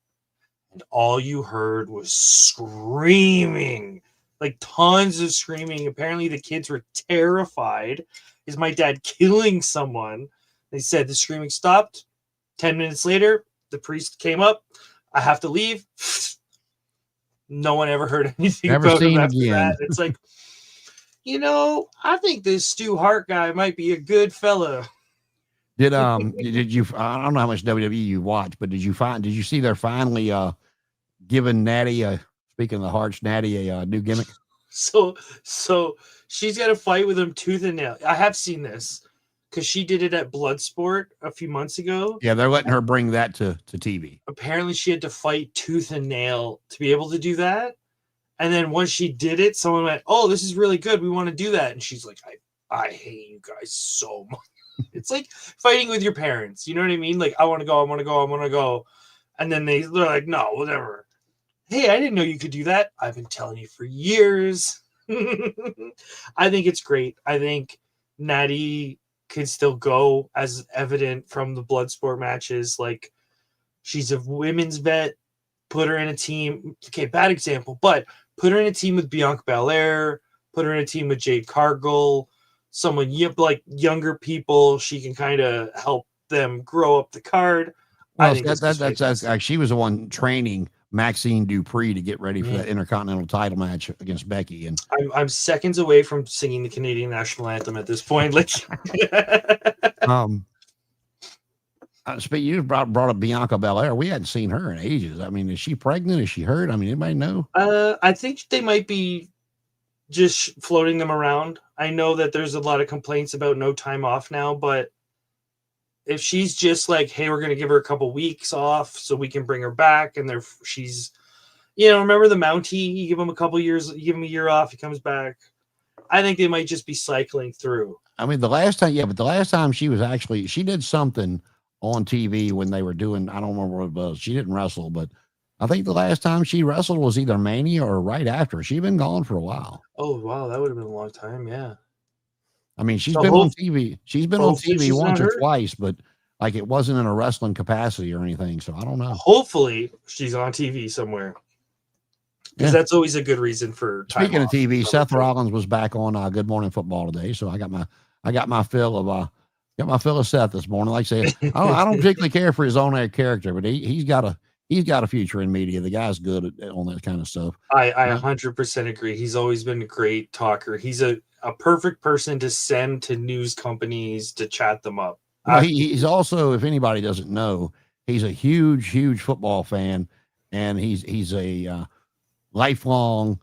and all you heard was screaming, like tons of screaming. Apparently the kids were terrified. Is my dad killing someone? They said the screaming stopped. 10 minutes later, the priest came up. I have to leave. No one ever heard anything about him after that. It's like, I think this Stu Hart guy might be a good fella. Did you? I don't know how much WWE you watch, but did you see they're finally giving Natty speaking of the Harts, Natty a new gimmick? So she's got to fight with him tooth and nail. I have seen this because she did it at Bloodsport a few months ago. Yeah, they're letting her bring that to TV. Apparently, she had to fight tooth and nail to be able to do that. And then once she did it, someone went, "Oh, this is really good. We want to do that." And she's like, "I hate you guys so much." It's like fighting with your parents. You know what I mean? Like, I want to go. And then they're like, no, whatever. Hey, I didn't know you could do that. I've been telling you for years. I think it's great. I think Natty could still go, as evident from the Bloodsport matches. Like, she's a women's vet. Put her in a team. Okay, bad example, but put her in a team with Bianca Belair. Put her in a team with Jade Cargill. Someone like younger people, she can kind of help them grow up the card. Well, I think that's she was the one training Maxine Dupree to get ready for that Intercontinental title match against Becky. And I'm seconds away from singing the Canadian national anthem at this point. Like, you brought up Bianca Belair. We hadn't seen her in ages. I mean, is she pregnant? Is she hurt? I mean, anybody know? I think they might be just floating them around. I know that there's a lot of complaints about no time off now, but if she's just like, hey, we're going to give her a couple weeks off so we can bring her back, and she's, remember the Mountie? You give him a couple years, you give him a year off, he comes back. I think they might just be cycling through. I mean, the last time she did something on TV when they were doing, I don't remember what it was. She didn't wrestle, but I think the last time she wrestled was either Mania or right after. She'd been gone for a while. Oh wow, that would have been a long time. Yeah. I mean, she's So been on TV. She's been on hopefully TV she's once not or hurt. twice, but like it wasn't in a wrestling capacity or anything. So I don't know. Hopefully she's on TV somewhere. Because that's always a good reason for time Speaking of off. TV, Seth Rollins was back on Good Morning Football today, so I got my fill of Seth this morning. Like I say, I don't particularly care for his on air character, but he's got a future in media. The guy's good on that kind of stuff. I 100% agree. He's always been a great talker. He's a perfect person to send to news companies to chat them up. Well, he's also, if anybody doesn't know, he's a huge football fan, and he's a lifelong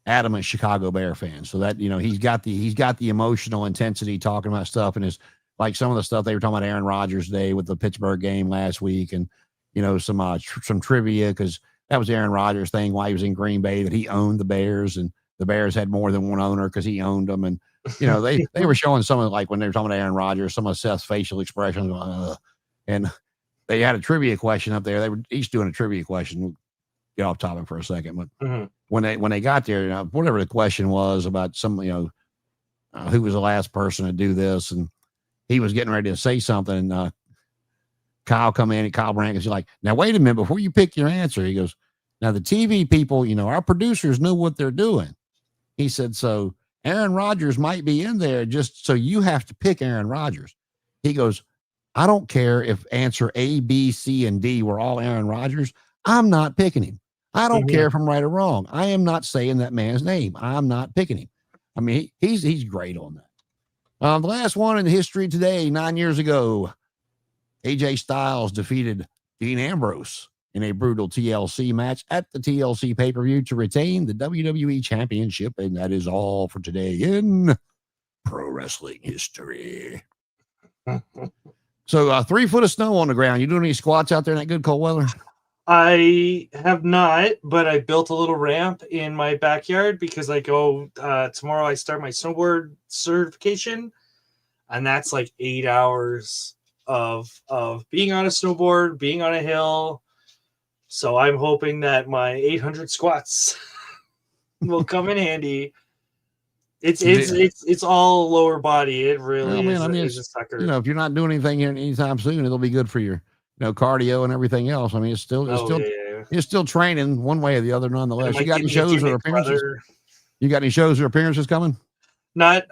adamant Chicago Bear fan. So that, he's got the emotional intensity talking about stuff, and it's like some of the stuff they were talking about Aaron Rodgers Day with the Pittsburgh game last week, and some trivia, because that was Aaron Rodgers thing while he was in Green Bay, that he owned the Bears, and the Bears had more than one owner because he owned them. And they were showing some of, like, when they were talking about Aaron Rodgers, some of Seth's facial expressions, and they had a trivia question up there. They were each doing a trivia question. We'll get off topic for a second, but when they got there, whatever the question was about some, who was the last person to do this, and he was getting ready to say something, and Kyle come in, and Kyle Brandt is like, now wait a minute, before you pick your answer, he goes, now the TV people, our producers know what they're doing. He said, so Aaron Rodgers might be in there, just so you have to pick Aaron Rodgers. He goes, I don't care if answer A, B, C, and D were all Aaron Rodgers. I'm not picking him. I don't care if I'm right or wrong. I am not saying that man's name. I'm not picking him. I mean, he's great on that. The last one in history today, 9 years ago, AJ Styles defeated Dean Ambrose in a brutal TLC match at the TLC pay-per-view to retain the WWE Championship. And that is all for today in pro wrestling history. So 3 foot of snow on the ground. You doing any squats out there in that good cold weather? I have not, but I built a little ramp in my backyard because I go tomorrow. I start my snowboard certification, and that's like 8 hours of being on a snowboard, being on a hill. So I'm hoping that my 800 squats will come in handy. It's all lower body. It really is a sucker. If you're not doing anything anytime soon, it'll be good for your cardio and everything else. I mean, it's still training one way or the other, nonetheless. You got any shows or appearances? You got any shows or appearances coming? Not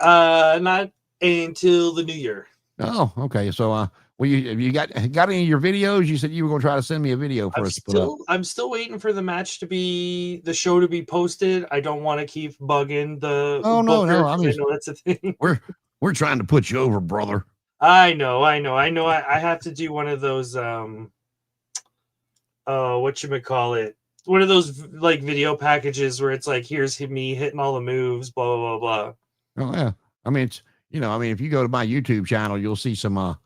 until the new year. Oh, okay. So, you got any of your videos? You said you were going to try to send me a video for us. I'm still waiting for the show to be posted. I don't want to keep bugging the. Oh no! I know that's a thing. We're trying to put you over, brother. I know. I have to do one of those. Whatchamacallit? One of those like video packages where it's like, here's me hitting all the moves, blah blah blah blah. Oh yeah. I mean, it's if you go to my YouTube channel, you'll see some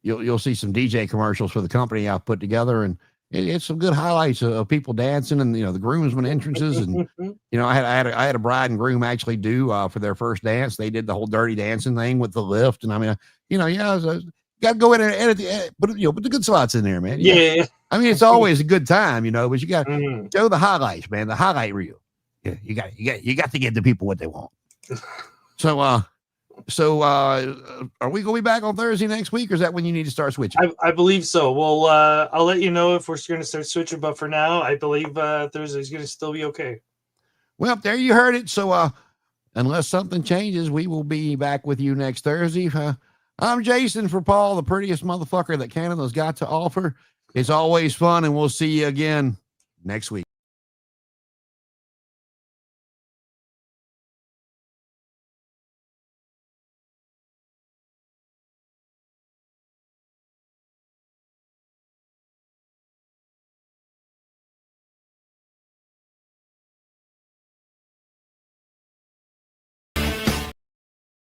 you'll see some DJ commercials for the company I've put together, and it's some good highlights of people dancing, and the groomsmen entrances, and I had a bride and groom actually do for their first dance. They did the whole dirty dancing thing with the lift, and I mean, got to go in and edit put the good spots in there, man. Yeah. I mean, it's always a good time, but you got to show the highlights, man. The highlight reel. Yeah, you got to give the people what they want. So, are we going to be back on Thursday next week, or is that when you need to start switching? I believe so. Well, I'll let you know if we're going to start switching, but for now, I believe Thursday's going to still be okay. Well, there you heard it. So, unless something changes, we will be back with you next Thursday. I'm Jason for Paul, the prettiest motherfucker that Canada's got to offer. It's always fun, and we'll see you again next week.